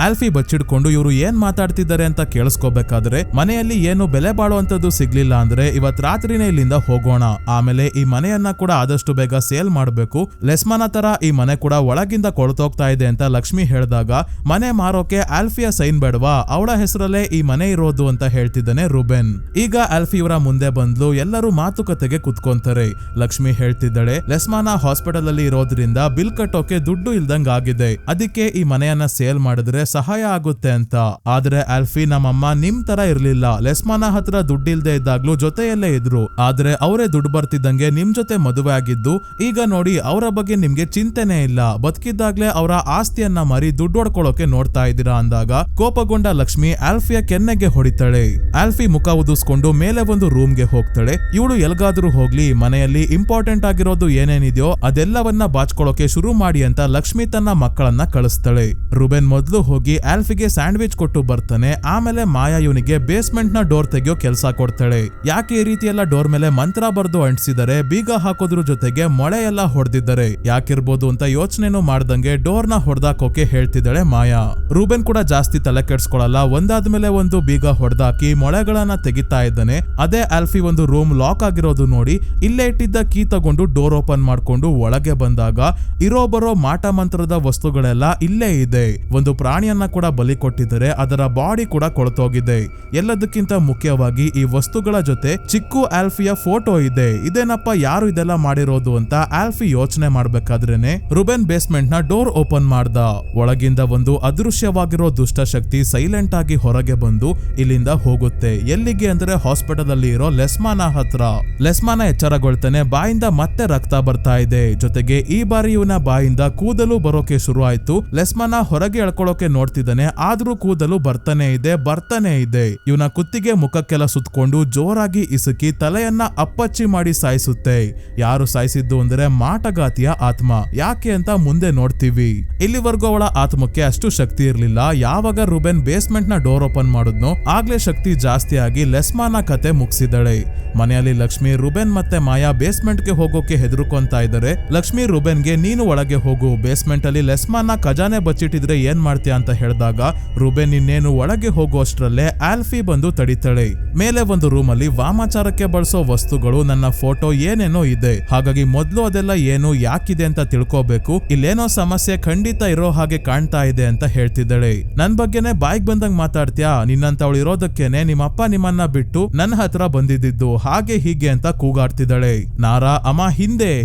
ಆಲ್ಫಿ ಬಚ್ಚಿಡ್ಕೊಂಡು ಇವರು ಏನ್ ಮಾತಾಡ್ತಿದ್ದಾರೆ ಅಂತ ಕೇಳಿಸ್ಕೋಬೇಕಾದ್ರೆ ಮನೆಯಲ್ಲಿ ಏನು ಬೆಲೆ ಬಾಳುವಂತದ್ದು ಸಿಗ್ಲಿಲ್ಲ ಅಂದ್ರೆ ಇವತ್ ರಾತ್ರಿನೇ ಇಲ್ಲಿಂದ ಹೋಗೋಣ, ಆಮೇಲೆ ಈ ಮನೆಯನ್ನ ಕೂಡ ಆದಷ್ಟು ಬೇಗ ಸೇಲ್ ಮಾಡ್ಬೇಕು, ಲೆಸ್ಮಾನ ತರ ಈ ಮನೆ ಕೂಡ ಒಳಗಿಂದ ಕೊಳ್ತೋಗ್ತಾ ಇದೆ ಅಂತ ಲಕ್ಷ್ಮಿ ಹೇಳಿದಾಗ ಮನೆ ಮಾರೋಕೆ ಆಲ್ಫಿಯ ಸೈನ್ ಬೇಡವಾ, ಅವಳ ಹೆಸರಲ್ಲೇ ಈ ಮನೆ ಇರೋದು ಅಂತ ಹೇಳ್ತಿದ್ದಾನೆ ರುಬೆನ್. ಈಗ ಆಲ್ಫಿ ಇವರ ಮುಂದೆ ಬಂದ್ಲು, ಎಲ್ಲರೂ ಮಾತುಕತೆಗೆ ಕುತ್ಕೊಂತಾರೆ. ಲಕ್ಷ್ಮಿ ಹೇಳ್ತಿದ್ದಾಳೆ ಲೆಸ್ಮಾನ ಹಾಸ್ಪಿಟಲ್ ಅಲ್ಲಿ ಇರೋದ್ರಿಂದ ಬಿಲ್ ಕಟ್ಟೋಕೆ ದುಡ್ಡು ಇಲ್ದಂಗ್ ಆಗಿದೆ, ಅದಕ್ಕೆ ಈ ಮನೆಯನ್ನ ಸೇಲ್ ಮಾಡಿದ್ರೆ ಸಹಾಯ ಆಗುತ್ತೆ ಅಂತ. ಆದ್ರೆ ಆಲ್ಫಿ, ನಮ್ಮಮ್ಮ ನಿಮ್ ತರ ಇರ್ಲಿಲ್ಲ. ಲೆಸ್ಮಾನ ಹತ್ರ ದುಡ್ಡಿಲ್ದೆ ಇದ್ದಾಗ್ಲೂ ಜೊತೆಯಲ್ಲೇ ಇದ್ರು. ಆದ್ರೆ ಅವರೇ ದುಡ್ಡು ಬರ್ತಿದ್ದಂಗೆ ನಿಮ್ ಜೊತೆ ಮದುವೆ ಆಗಿದ್ದು. ಈಗ ನೋಡಿ ಅವರ ಬಗ್ಗೆ ನಿಮ್ಗೆ ಚಿಂತೆನೆ ಇಲ್ಲ. ಬದುಕಿದ್ದಾಗ್ಲೇ ಅವರ ಆಸ್ತಿಯನ್ನ ಮಾರಿ ದುಡ್ಡು ಹೊಡ್ಕೊಳ್ಳೋಕೆ ನೋಡ್ತಾ ಇದ್ದೀರಾ ಅಂದಾಗ ಕೋಪಗೊಂಡ ಲಕ್ಷ್ಮಿ ಆಲ್ಫಿಯ ಕೆನ್ನೆಗೆ ಹೊಡಿತಾಳೆ. ಆಲ್ಫಿ ಮುಖ ಉದಿಸ್ಕೊಂಡು ಮೇಲೆ ಒಂದು ರೂಮ್ಗೆ ಹೋಗ್ತಾಳೆ. ಇವಳು ಎಲ್ಗಾದ್ರೂ ಹೋಗ್ಲಿ, ಮನೆಯಲ್ಲಿ ಇಂಪಾರ್ಟೆಂಟ್ ಆಗಿರೋದು ಏನೇನಿದೆಯೋ ಅದೆಲ್ಲವನ್ನ ಬಾಚ್ಕೊಳ್ಳೋಕೆ ಶುರು ಮಾಡಿ ಅಂತ ಲಕ್ಷ್ಮಿ ತನ್ನ ಮಕ್ಕಳನ್ನ ಕಳಿಸ್ತಾಳೆ. ರುಬೆನ್ ಮೊದ್ಲು ಹೋಗಿ ಆಲ್ಫಿಗೆ ಸ್ಯಾಂಡ್ವಿಚ್ ಕೊಟ್ಟು ಬರ್ತಾನೆ. ಆಮೇಲೆ ಮಾಯಾ ಇವನಿಗೆ ಬೇಸ್ಮೆಂಟ್ ನ ಡೋರ್ ತೆಗೆಯೋ ಕೆಲಸ ಕೊಡ್ತಾಳೆ. ಯಾಕೆ ಈ ರೀತಿ ಎಲ್ಲ ಡೋರ್ ಮೇಲೆ ಮಂತ್ರ ಬರ್ದು ಅಂಟಿಸಿದರೆ, ಬೀಗ ಹಾಕೋದ್ರ ಜೊತೆಗೆ ಮೊಳೆ ಎಲ್ಲ ಹೊಡೆದಿದ್ದಾರೆ, ಯಾಕಿರ್ಬೋದು ಅಂತ ಯೋಚನೆನೂ ಮಾಡ್ದಂಗೆ ಡೋರ್ ನ ಹೊಡೆದಾಕೋಕೆ ಹೇಳ್ತಿದ್ದಾಳೆ ಮಾಯಾ. ರೂಬೆನ್ ಕೂಡ ಜಾಸ್ತಿ ತಲೆ ಕೆಡ್ಸ್ಕೊಳಲ್ಲ. ಒಂದಾದ್ಮೇಲೆ ಒಂದು ಬೀಗ ಹೊಡೆದಾಕಿ ಮೊಳೆಗಳನ್ನ ತೆಗಿತಾ ಇದ್ದಾನೆ. ಅದೇ ಆಲ್ಫಿ ಒಂದು ರೂಮ್ ಲಾಕ್ ಆಗಿರೋದು ನೋಡಿ ಇಲ್ಲೇ ಇಟ್ಟಿದ್ದ ಕೀ ತಗೊಂಡು ಡೋರ್ ಓಪನ್ ಮಾಡ್ಕೊಂಡು ಒಳಗೆ ಬಂದಾಗ ಇರೋ ಬರೋ ಮಾಟ ಮಂತ್ರದ ವಸ್ತುಗಳೆಲ್ಲ ಇಲ್ಲೇ ಇದೆ. ಒಂದು ಪ್ರಾಣಿಯನ್ನ ಕೂಡ ಬಲಿ ಕೊಟ್ಟಿದ್ದಾರೆ, ಅದರ ಬಾಡಿ ಕೂಡ ಕೊಳತೋಗಿದೆ. ಎಲ್ಲದಕ್ಕಿಂತ ಮುಖ್ಯವಾಗಿ ಈ ವಸ್ತುಗಳ ಜೊತೆ ಚಿಕ್ಕು ಆಲ್ಫಿಯ ಫೋಟೋ ಇದೆ. ಇದೇನಪ್ಪ, ಯಾರು ಇದೆಲ್ಲ ಮಾಡಿರೋದು ಅಂತ ಆಲ್ಫಿ ಯೋಚನೆ ಮಾಡ್ಬೇಕಾದ್ರೇನೆ ರುಬೆನ್ ಬೇಸ್ಮೆಂಟ್ ನ ಡೋರ್ ಓಪನ್ ಮಾಡ್ದ. ಒಳಗಿಂದ ಒಂದು ಅದೃಶ್ಯವಾಗಿರೋ ದುಷ್ಟಶಕ್ತಿ ಸೈಲೆಂಟ್ ಆಗಿ ಹೊರಗೆ ಬಂದು ಇಲ್ಲಿಂದ ಹೋಗುತ್ತೆ. ಎಲ್ಲಿಗೆ ಅಂದ್ರೆ ಹಾಸ್ಪಿಟಲ್ ಅಲ್ಲಿ ಇರೋ ಲೆಸ್ಮಾನ ಹತ್ರ. ಲೆಸ್ಮಾನ ಎಚ್ಚರಗೊಳ್ತಾನೆ. ಬಾಯಿಂದ ಮತ್ತೆ ರಕ್ತ ಬರ್ತಾ ಇದೆ. ಜೊತೆಗೆ ಈ ಬಾರಿ ಇವನ ಬಾಯಿಂದ ಕೂದಲು ಬರೋಕೆ ಶುರು ಆಯ್ತು. ಲೆಸ್ಮಾನ ಹೊರಗೆ ಎಳ್ಕೊಳ್ಳೋಕೆ ನೋಡ್ತಿದ್ದಾನೆ, ಆದ್ರೂ ಕೂದಲು ಬರ್ತಾನೆ ಇದೆ. ಇವನ ಕುತ್ತಿಗೆ ಮುಖಕ್ಕೆಲ್ಲ ಸುತ್ಕೊಂಡು ಜೋರಾಗಿ ಇಸುಕಿ ತಲೆಯನ್ನ ಅಪ್ಪಚ್ಚಿ ಮಾಡಿ ಸಾಯಿಸುತ್ತೆ. ಯಾರು ಸಾಯಿಸಿದ್ದು ಅಂದ್ರೆ ಮಾಟಗಾತಿಯ ಆತ್ಮ. ಯಾಕೆ ಅಂತ ಮುಂದೆ ನೋಡ್ತೀವಿ. ಇಲ್ಲಿವರೆಗೂ ಅವಳ ಆತ್ಮಕ್ಕೆ ಅಷ್ಟು ಶಕ್ತಿ ಇರ್ಲಿಲ್ಲ. ಯಾವಾಗ ರುಬೆನ್ ಬೇಸ್ಮೆಂಟ್ ನ ಡೋರ್ ಓಪನ್ ಮಾಡಿದ್ನೋ ಆಗ್ಲೇ ಶಕ್ತಿ ಜಾಸ್ತಿ ಆಗಿ ಲೆಸ್ಮಾನ ಕತೆ ಮುಗಿಸಿದಳೆ. ಮನೆಯಲ್ಲಿ ಲಕ್ಷ್ಮಿ, ರುಬೆನ್ ಮತ್ತೆ ಮಾಯಾ ಬೇಸ್ಮೆಂಟ್ ಗೆ ಹೋಗೋಕೆ ಹೆದರ್ಕೊಂತಾ ಇದ್ದಾರೆ. ಲಕ್ಷ್ಮಿ ರುಬೆನ್ಗೆ, ನೀನು ಒಳಗೆ ಹೋಗು, ಬೇಸ್ಮೆಂಟ್ ಅಲ್ಲಿ ಲೆಸ್ಮಾನ ಖಜಾನೆ ಬಚ್ಚಿಟ್ಟಿದ್ರೆ ಏನ್ ಮಾಡ್ತೀಯ ಅಂತ ಹೇಳಿದಾಗ ರುಬೆನ್ ಇನ್ನೇನು ಒಳಗೆ ಹೋಗುವಷ್ಟರಲ್ಲೇ ಆಲ್ಫಿ ಬಂದು ತಡಿತಾಳೆ. ಮೇಲೆ ಒಂದು ರೂಮ್ ಅಲ್ಲಿ ವಾಮಾಚಾರಕ್ಕೆ ಬಳಸೋ ವಸ್ತುಗಳು, ನನ್ನ ಫೋಟೋ ಏನೇನೋ ಇದೆ. ಹಾಗಾಗಿ ಮೊದ್ಲು ಅದೆಲ್ಲ ಏನು ಯಾಕಿದೆ ಅಂತ ತಿಳ್ಕೋಬೇಕು. ಇಲ್ಲೇನೋ ಸಮಸ್ಯೆ ಖಂಡಿತ ಇರೋ ಹಾಗೆ ಕಾಣ್ತಾ ಇದೆ ಅಂತ ಹೇಳ್ತಿದ್ದಾಳೆ. ನನ್ ಬಗ್ಗೆನೆ ಬಾಯಿಗೆ ಬಂದಂಗ್ ಮಾತಾಡ್ತೀಯಾ? ನಿನ್ನಂತವಳು ಇರೋದಕ್ಕೇನೆ ನಿಮ್ಮಪ್ಪ ನಿಮ್ಮನ್ನ ಬಿಟ್ಟು ನನ್ನ ಹತ್ರ ಬಂದಿದ್ದು, ಹಾಗೆ ಹೀಗೆ ಅಂತ ಕೂಗಾಡ್ತಿದ್ದಾಳೆ. ನಾರಾ, ಅಮ್ಮ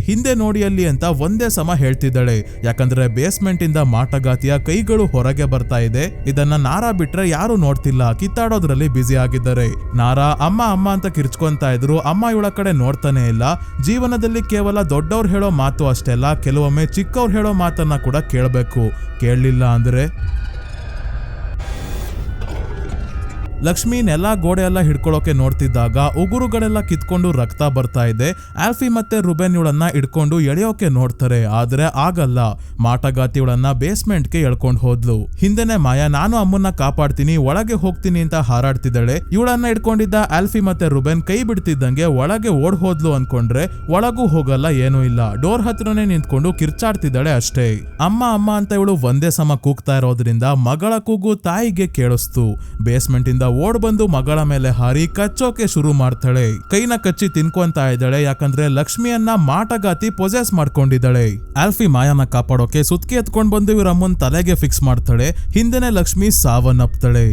ಹಿಂದೆ ನೋಡಿ ಅಲ್ಲಿ ಅಂತ ಒಂದೇ ಸಮ ಹೇಳ್ತಿದ್ದಾಳೆ. ಯಾಕಂದ್ರೆ ಬೇಸ್ಮೆಂಟ್ ಇಂದ ಮಾಟಗಾತಿಯ ಕೈಗಳು ಹೊರಗೆ ಬರ್ತಾ ಇದೆ. ಇದನ್ನ ನಾರಾ ಬಿಟ್ರೆ ಯಾರು ನೋಡ್ತಿಲ್ಲ, ಕಿತ್ತಾಡೋದ್ರಲ್ಲಿ ಬ್ಯುಸಿ ಆಗಿದ್ದಾರೆ. ನಾರಾ ಅಮ್ಮ ಅಂತ ಕಿರ್ಚ್ಕೊಂತಾ ಇದ್ರು. ಅಮ್ಮ ಇವಳ ಕಡೆ ನೋಡ್ತಾನೆ ಇಲ್ಲ. ಜೀವನದಲ್ಲಿ ಕೇವಲ ದೊಡ್ಡವ್ರು ಹೇಳೋ ಮಾತು ಅಷ್ಟೇ ಅಲ್ಲ, ಕೆಲವೊಮ್ಮೆ ಚಿಕ್ಕವ್ರು ಹೇಳೋ ಮಾತನ್ನ ಕೂಡ ಕೇಳಬೇಕು. ಕೇಳಲಿಲ್ಲ ಅಂದ್ರೆ ಲಕ್ಷ್ಮಿ ನೆಲ ಗೋಡೆ ಎಲ್ಲ ಹಿಡ್ಕೊಳ್ಳೋಕೆ ನೋಡ್ತಿದ್ದಾಗ ಉಗುರುಗಳೆಲ್ಲ ಕಿತ್ಕೊಂಡು ರಕ್ತ ಬರ್ತಾ ಇದೆ. ಆಲ್ಫಿ ಮತ್ತೆ ರುಬೆನ್ ಇವಳನ್ನ ಹಿಡ್ಕೊಂಡು ಎಳೆಯೋಕೆ ನೋಡ್ತಾರೆ, ಆದ್ರೆ ಆಗಲ್ಲ. ಮಾಟಗಾತಿ ಇವಳನ್ನ ಬೇಸ್ಮೆಂಟ್ ಗೆ ಎಳ್ಕೊಂಡು ಹೋದ್ಲು. ಹಿಂದೆನೆ ಮಾಯಾ, ನಾನು ಅಮ್ಮನ್ನ ಕಾಪಾಡ್ತೀನಿ, ಒಳಗೆ ಹೋಗ್ತೀನಿ ಅಂತ ಹಾರಾಡ್ತಿದ್ದಾಳೆ. ಇವಳನ್ನ ಹಿಡ್ಕೊಂಡಿದ್ದ ಆಲ್ಫಿ ಮತ್ತೆ ರುಬೆನ್ ಕೈ ಬಿಡ್ತಿದ್ದಂಗೆ ಒಳಗೆ ಓಡ್ ಹೋದ್ಲು ಅನ್ಕೊಂಡ್ರೆ ಒಳಗೂ ಹೋಗಲ್ಲ, ಏನೂ ಇಲ್ಲ. ಡೋರ್ ಹತ್ರನೇ ನಿಂತ್ಕೊಂಡು ಕಿರ್ಚಾಡ್ತಿದ್ದಾಳೆ ಅಷ್ಟೇ. ಅಮ್ಮ ಅಂತ ಇವಳು ಒಂದೇ ಸಮ ಕೂಗ್ತಾ ಇರೋದ್ರಿಂದ ಮಗಳ ಕೂಗು ತಾಯಿಗೆ ಕೇಳಿಸ್ತು. ಬೇಸ್ಮೆಂಟ್ ಇಂದ ಓಡ್ ಬಂದು ಮಗಳ ಮೇಲೆ ಹಾರಿ ಕಚ್ಚೋಕೆ ಶುರು ಮಾಡ್ತಾಳೆ. ಕೈನ ಕಚ್ಚಿ ತಿನ್ಕೊಂತಾ ಇದ್ದಾಳೆ. ಯಾಕಂದ್ರೆ ಲಕ್ಷ್ಮಿಯನ್ನ ಮಾಟಗಾತಿ ಪೊಸೆಸ್ ಮಾಡ್ಕೊಂಡಿದ್ದಾಳೆ. ಆಲ್ಫಿ ಮಾಯಾನ ಕಾಪಾಡೋಕೆ ಸುತ್ಕಿ ಎತ್ಕೊಂಡ್ ಬಂದು ಇವರ ಅಮ್ಮನ್ ತಲೆಗೆ ಫಿಕ್ಸ್ ಮಾಡ್ತಾಳೆ. ಹಿಂದೆನೆ ಲಕ್ಷ್ಮಿ ಸಾವನ್ನಪ್ತಾಳೆ.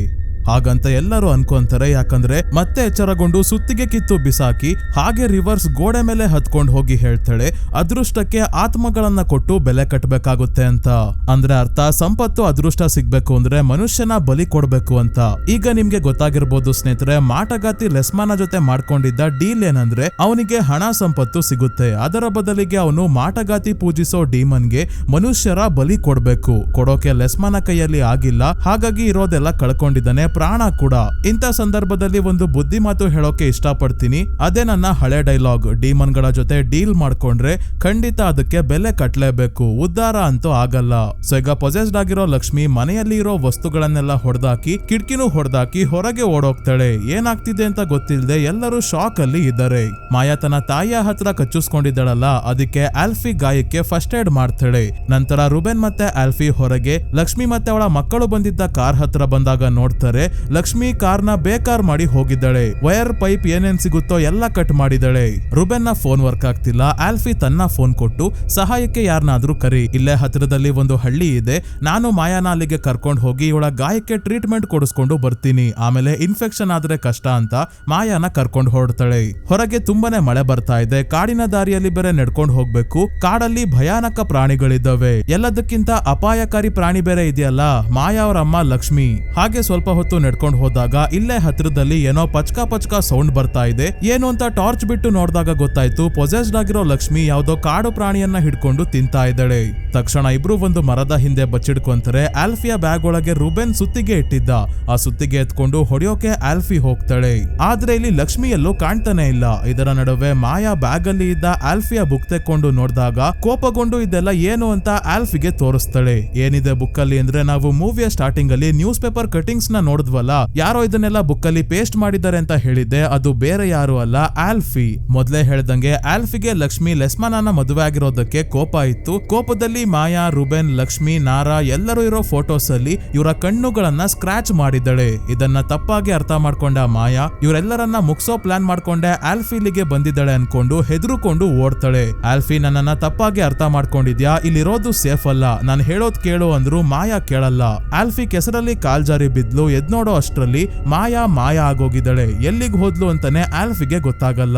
ಹಾಗಂತ ಎಲ್ಲರೂ ಅನ್ಕೊಂತಾರೆ. ಯಾಕಂದ್ರೆ ಮತ್ತೆ ಎಚ್ಚರಗೊಂಡು ಸುತ್ತಿಗೆ ಕಿತ್ತು ಬಿಸಾಕಿ ಹಾಗೆ ರಿವರ್ಸ್ ಗೋಡೆ ಮೇಲೆ ಹತ್ಕೊಂಡು ಹೋಗಿ ಹೇಳ್ತಾಳೆ, ಅದೃಷ್ಟಕ್ಕೆ ಆತ್ಮಗಳನ್ನ ಕೊಟ್ಟು ಬೆಲೆ ಕಟ್ಟಬೇಕಾಗುತ್ತೆ ಅಂತ. ಅಂದ್ರೆ ಅರ್ಥ, ಸಂಪತ್ತು ಅದೃಷ್ಟ ಸಿಗ್ಬೇಕು ಅಂದ್ರೆ ಮನುಷ್ಯನ ಬಲಿ ಕೊಡ್ಬೇಕು ಅಂತ. ಈಗ ನಿಮ್ಗೆ ಗೊತ್ತಾಗಿರ್ಬೋದು ಸ್ನೇಹಿತರೆ, ಮಾಟಗಾತಿ ಲೆಸ್ಮಾನ ಜೊತೆ ಮಾಡ್ಕೊಂಡಿದ್ದ ಡೀಲ್ ಏನಂದ್ರೆ ಅವನಿಗೆ ಹಣ ಸಂಪತ್ತು ಸಿಗುತ್ತೆ. ಅದರ ಬದಲಿಗೆ ಅವನು ಮಾಟಗಾತಿ ಪೂಜಿಸೋ ಡೀಮನ್ಗೆ ಮನುಷ್ಯರ ಬಲಿ ಕೊಡ್ಬೇಕು. ಕೊಡೋಕೆ ಲೆಸ್ಮಾನ ಕೈಯಲ್ಲಿ ಆಗಿಲ್ಲ. ಹಾಗಾಗಿ ಇರೋದೆಲ್ಲ ಕಳ್ಕೊಂಡಿದ್ದಾನೆ, ಪ್ರಾಣ ಕೂಡ. ಇಂಥ ಸಂದರ್ಭದಲ್ಲಿ ಒಂದು ಬುದ್ಧಿ ಮಾತು ಹೇಳೋಕೆ ಇಷ್ಟಪಡ್ತೀನಿ. ಅದೇ ನನ್ನ ಹಳೆ ಡೈಲಾಗ್, ಡೀಮನ್ ಗಳ ಜೊತೆ ಡೀಲ್ ಮಾಡ್ಕೊಂಡ್ರೆ ಖಂಡಿತ ಅದಕ್ಕೆ ಬೆಲೆ ಕಟ್ಲೇಬೇಕು, ಉದ್ಧಾರ ಅಂತೂ ಆಗಲ್ಲ. ಸೊ ಈಗ ಪೊಸೆಸ್ಡ್ ಆಗಿರೋ ಲಕ್ಷ್ಮಿ ಮನೆಯಲ್ಲಿ ಇರೋ ವಸ್ತುಗಳನ್ನೆಲ್ಲ ಹೊಡೆದಾಕಿ ಕಿಟಕಿನೂ ಹೊಡೆದಾಕಿ ಹೊರಗೆ ಓಡೋಗ್ತಾಳೆ. ಏನಾಗ್ತಿದೆ ಅಂತ ಗೊತ್ತಿಲ್ಲದೆ ಎಲ್ಲರೂ ಶಾಕ್ ಅಲ್ಲಿ ಇದ್ದಾರೆ. ಮಾಯಾ ತನ್ನ ತಾಯಿಯ ಹತ್ರ ಕಚ್ಚಿಸ್ಕೊಂಡಿದ್ದಾಳಲ್ಲ, ಅದಕ್ಕೆ ಆಲ್ಫಿ ಗಾಯಕ್ಕೆ ಫಸ್ಟ್ ಏಡ್ ಮಾಡ್ತಾಳೆ. ನಂತರ ರುಬೆನ್ ಮತ್ತೆ ಆಲ್ಫಿ ಹೊರಗೆ ಲಕ್ಷ್ಮಿ ಮತ್ತೆ ಅವಳ ಮಕ್ಕಳು ಬಂದಿದ್ದ ಕಾರ್ ಹತ್ರ ಬಂದಾಗ ನೋಡ್ತಾರೆ ನೋಡಿದ್ರೆ ಲಕ್ಷ್ಮಿ ಕಾರ್ನ ಬೇಕಾರ ಮಾಡಿ ಹೋಗಿದ್ದಾಳೆ. ವೈರ್ ಪೈಪ್ ಏನೇನ್ ಸಿಗುತ್ತೋ ಎಲ್ಲ ಕಟ್ ಮಾಡಿದಾಳೆ. ರುಬೆನ್ ನ ಫೋನ್ ವರ್ಕ್ ಆಗ್ತಿಲ್ಲ. ಆಲ್ಫಿ ತನ್ನ ಫೋನ್ ಕೊಟ್ಟು ಸಹಾಯಕ್ಕೆ ಯಾರನ್ನಾದ್ರೂ ಕರಿ, ಇಲ್ಲೇ ಹತ್ರದಲ್ಲಿ ಒಂದು ಹಳ್ಳಿ ಇದೆ, ನಾನು ಮಾಯಾನ ಅಲ್ಲಿಗೆ ಕರ್ಕೊಂಡು ಹೋಗಿ ಇವಳ ಗಾಯಕ್ಕೆ ಟ್ರೀಟ್ಮೆಂಟ್ ಕೊಡಿಸ್ಕೊಂಡು ಬರ್ತೀನಿ, ಆಮೇಲೆ ಇನ್ಫೆಕ್ಷನ್ ಆದ್ರೆ ಕಷ್ಟ ಅಂತ ಮಾಯಾನ ಕರ್ಕೊಂಡು ಹೊರಡ್ತಾಳೆ. ಹೊರಗೆ ತುಂಬಾನೇ ಮಳೆ ಬರ್ತಾ ಇದೆ. ಕಾಡಿನ ದಾರಿಯಲ್ಲಿ ಬೇರೆ ನಡ್ಕೊಂಡು ಹೋಗ್ಬೇಕು. ಕಾಡಲ್ಲಿ ಭಯಾನಕ ಪ್ರಾಣಿಗಳಿದ್ದಾವೆ. ಎಲ್ಲದಕ್ಕಿಂತ ಅಪಾಯಕಾರಿ ಪ್ರಾಣಿ ಬೇರೆ ಇದೆಯಲ್ಲ, ಮಾಯಾ ಅವರ ಅಮ್ಮ ಲಕ್ಷ್ಮಿ. ಹಾಗೆ ಸ್ವಲ್ಪ ಹೊತ್ತು ನಡ್ಕೊಂಡು ಹೋದಾಗ ಇಲ್ಲೇ ಹತ್ರದಲ್ಲಿ ಏನೋ ಪಚ್ಕ ಸೌಂಡ್ ಬರ್ತಾ ಇದೆ. ಏನು ಅಂತ ಟಾರ್ಚ್ ಬಿಟ್ಟು ನೋಡಿದಾಗ ಗೊತ್ತಾಯ್ತು, ಪೊಸೆಸ್ಡ್ ಆಗಿರೋ ಲಕ್ಷ್ಮಿ ಯಾವ್ದೋ ಕಾಡು ಪ್ರಾಣಿಯನ್ನ ಹಿಡ್ಕೊಂಡು ತಿಂತಾ ಇದ್ದಾಳೆ. ತಕ್ಷಣ ಇಬ್ರು ಒಂದು ಮರದ ಹಿಂದೆ ಬಚ್ಚಿಡ್ಕೊಂತಾರೆ. ಆಲ್ಫಿಯ ಬ್ಯಾಗ್ ಒಳಗೆ ರುಬೆನ್ ಸುತ್ತಿಗೆ ಇಟ್ಟಿದ್ದ. ಆ ಸುತ್ತಿಗೆ ಎತ್ಕೊಂಡು ಹೊಡೆಯೋಕೆ ಆಲ್ಫಿ ಹೋಗ್ತಾಳೆ. ಆದ್ರೆ ಇಲ್ಲಿ ಲಕ್ಷ್ಮಿ ಎಲ್ಲೂ ಕಾಣ್ತಾನೆ ಇಲ್ಲ. ಇದರ ನಡುವೆ ಮಾಯಾ ಬ್ಯಾಗ್ ಅಲ್ಲಿ ಇದ್ದ ಆಲ್ಫಿಯ ಬುಕ್ ತೆಕ್ಕೊಂಡು ನೋಡಿದಾಗ ಕೋಪಗೊಂಡು ಇದೆಲ್ಲ ಏನು ಅಂತ ಆಲ್ಫಿಗೆ ತೋರಿಸ್ತಾಳೆ. ಏನಿದೆ ಬುಕ್ ಅಲ್ಲಿ ಅಂದ್ರೆ, ನಾವು ಮೂವಿಯ ಸ್ಟಾರ್ಟಿಂಗ್ ಅಲ್ಲಿ ನ್ಯೂಸ್ ಪೇಪರ್ ಕಟಿಂಗ್ಸ್ ನ ನೋಡಿದ್ವಲ್ಲ, ಯಾರೋ ಇದನ್ನೆಲ್ಲ ಬುಕ್ ಅಲ್ಲಿ ಪೇಸ್ಟ್ ಮಾಡಿದ್ದಾರೆ ಅಂತ ಹೇಳಿದ್ದೆ. ಅದು ಬೇರೆ ಯಾರು ಅಲ್ಲ, ಆಲ್ಫಿ. ಮೊದ್ಲೇ ಹೇಳ್ದಂಗೆ ಆಲ್ಫಿಗೆ ಲಕ್ಷ್ಮಿ ಲೆಸ್ಮಾನನ ಮದುವೆ ಆಗಿರೋದಕ್ಕೆ ಕೋಪ ಇತ್ತು. ಕೋಪದಲ್ಲಿ ಮಾಯಾ, ರುಬೆನ್, ಲಕ್ಷ್ಮಿ, ನಾರಾ ಎಲ್ಲರೂ ಇರೋ ಫೋಟೋಸ್ ಅಲ್ಲಿ ಇವರ ಕಣ್ಣುಗಳನ್ನ ಸ್ಕ್ರಾಚ್ ಮಾಡಿದ್ದಾಳೆ. ಇದನ್ನ ತಪ್ಪಾಗಿ ಅರ್ಥ ಮಾಡ್ಕೊಂಡ ಮಾಯಾ ಇವರೆಲ್ಲರನ್ನ ಮುಗ್ಸೋ ಪ್ಲಾನ್ ಮಾಡ್ಕೊಂಡೆ ಆಲ್ಫಿಲಿಗೆ ಬಂದಿದ್ದಾಳೆ ಅನ್ಕೊಂಡು ಹೆದರುಕೊಂಡು ಓಡ್ತಾಳೆ. ಆಲ್ಫಿ ನನ್ನನ್ನ ತಪ್ಪಾಗಿ ಅರ್ಥ ಮಾಡ್ಕೊಂಡಿದ್ಯಾ, ಇಲ್ಲಿರೋದು ಸೇಫ್ ಅಲ್ಲ, ನಾನು ಹೇಳೋದ್ ಕೇಳು ಅಂದ್ರು ಮಾಯಾ ಕೇಳಲ್ಲ. ಆಲ್ಫಿ ಕೆಸರಲ್ಲಿ ಕಾಲ್ ಜಾರಿ ಬಿದ್ಲು. ಎದ್ ನೋಡೋ ಅಷ್ಟ್ರಲ್ಲಿ ಮಾಯಾ ಆಗೋಗಿದ್ದಾಳೆ. ಎಲ್ಲಿಗೆ ಹೋದ್ಲು ಅಂತಾನೆ ಆಲ್ಫಿಗೆ ಗೊತ್ತಾಗಲ್ಲ.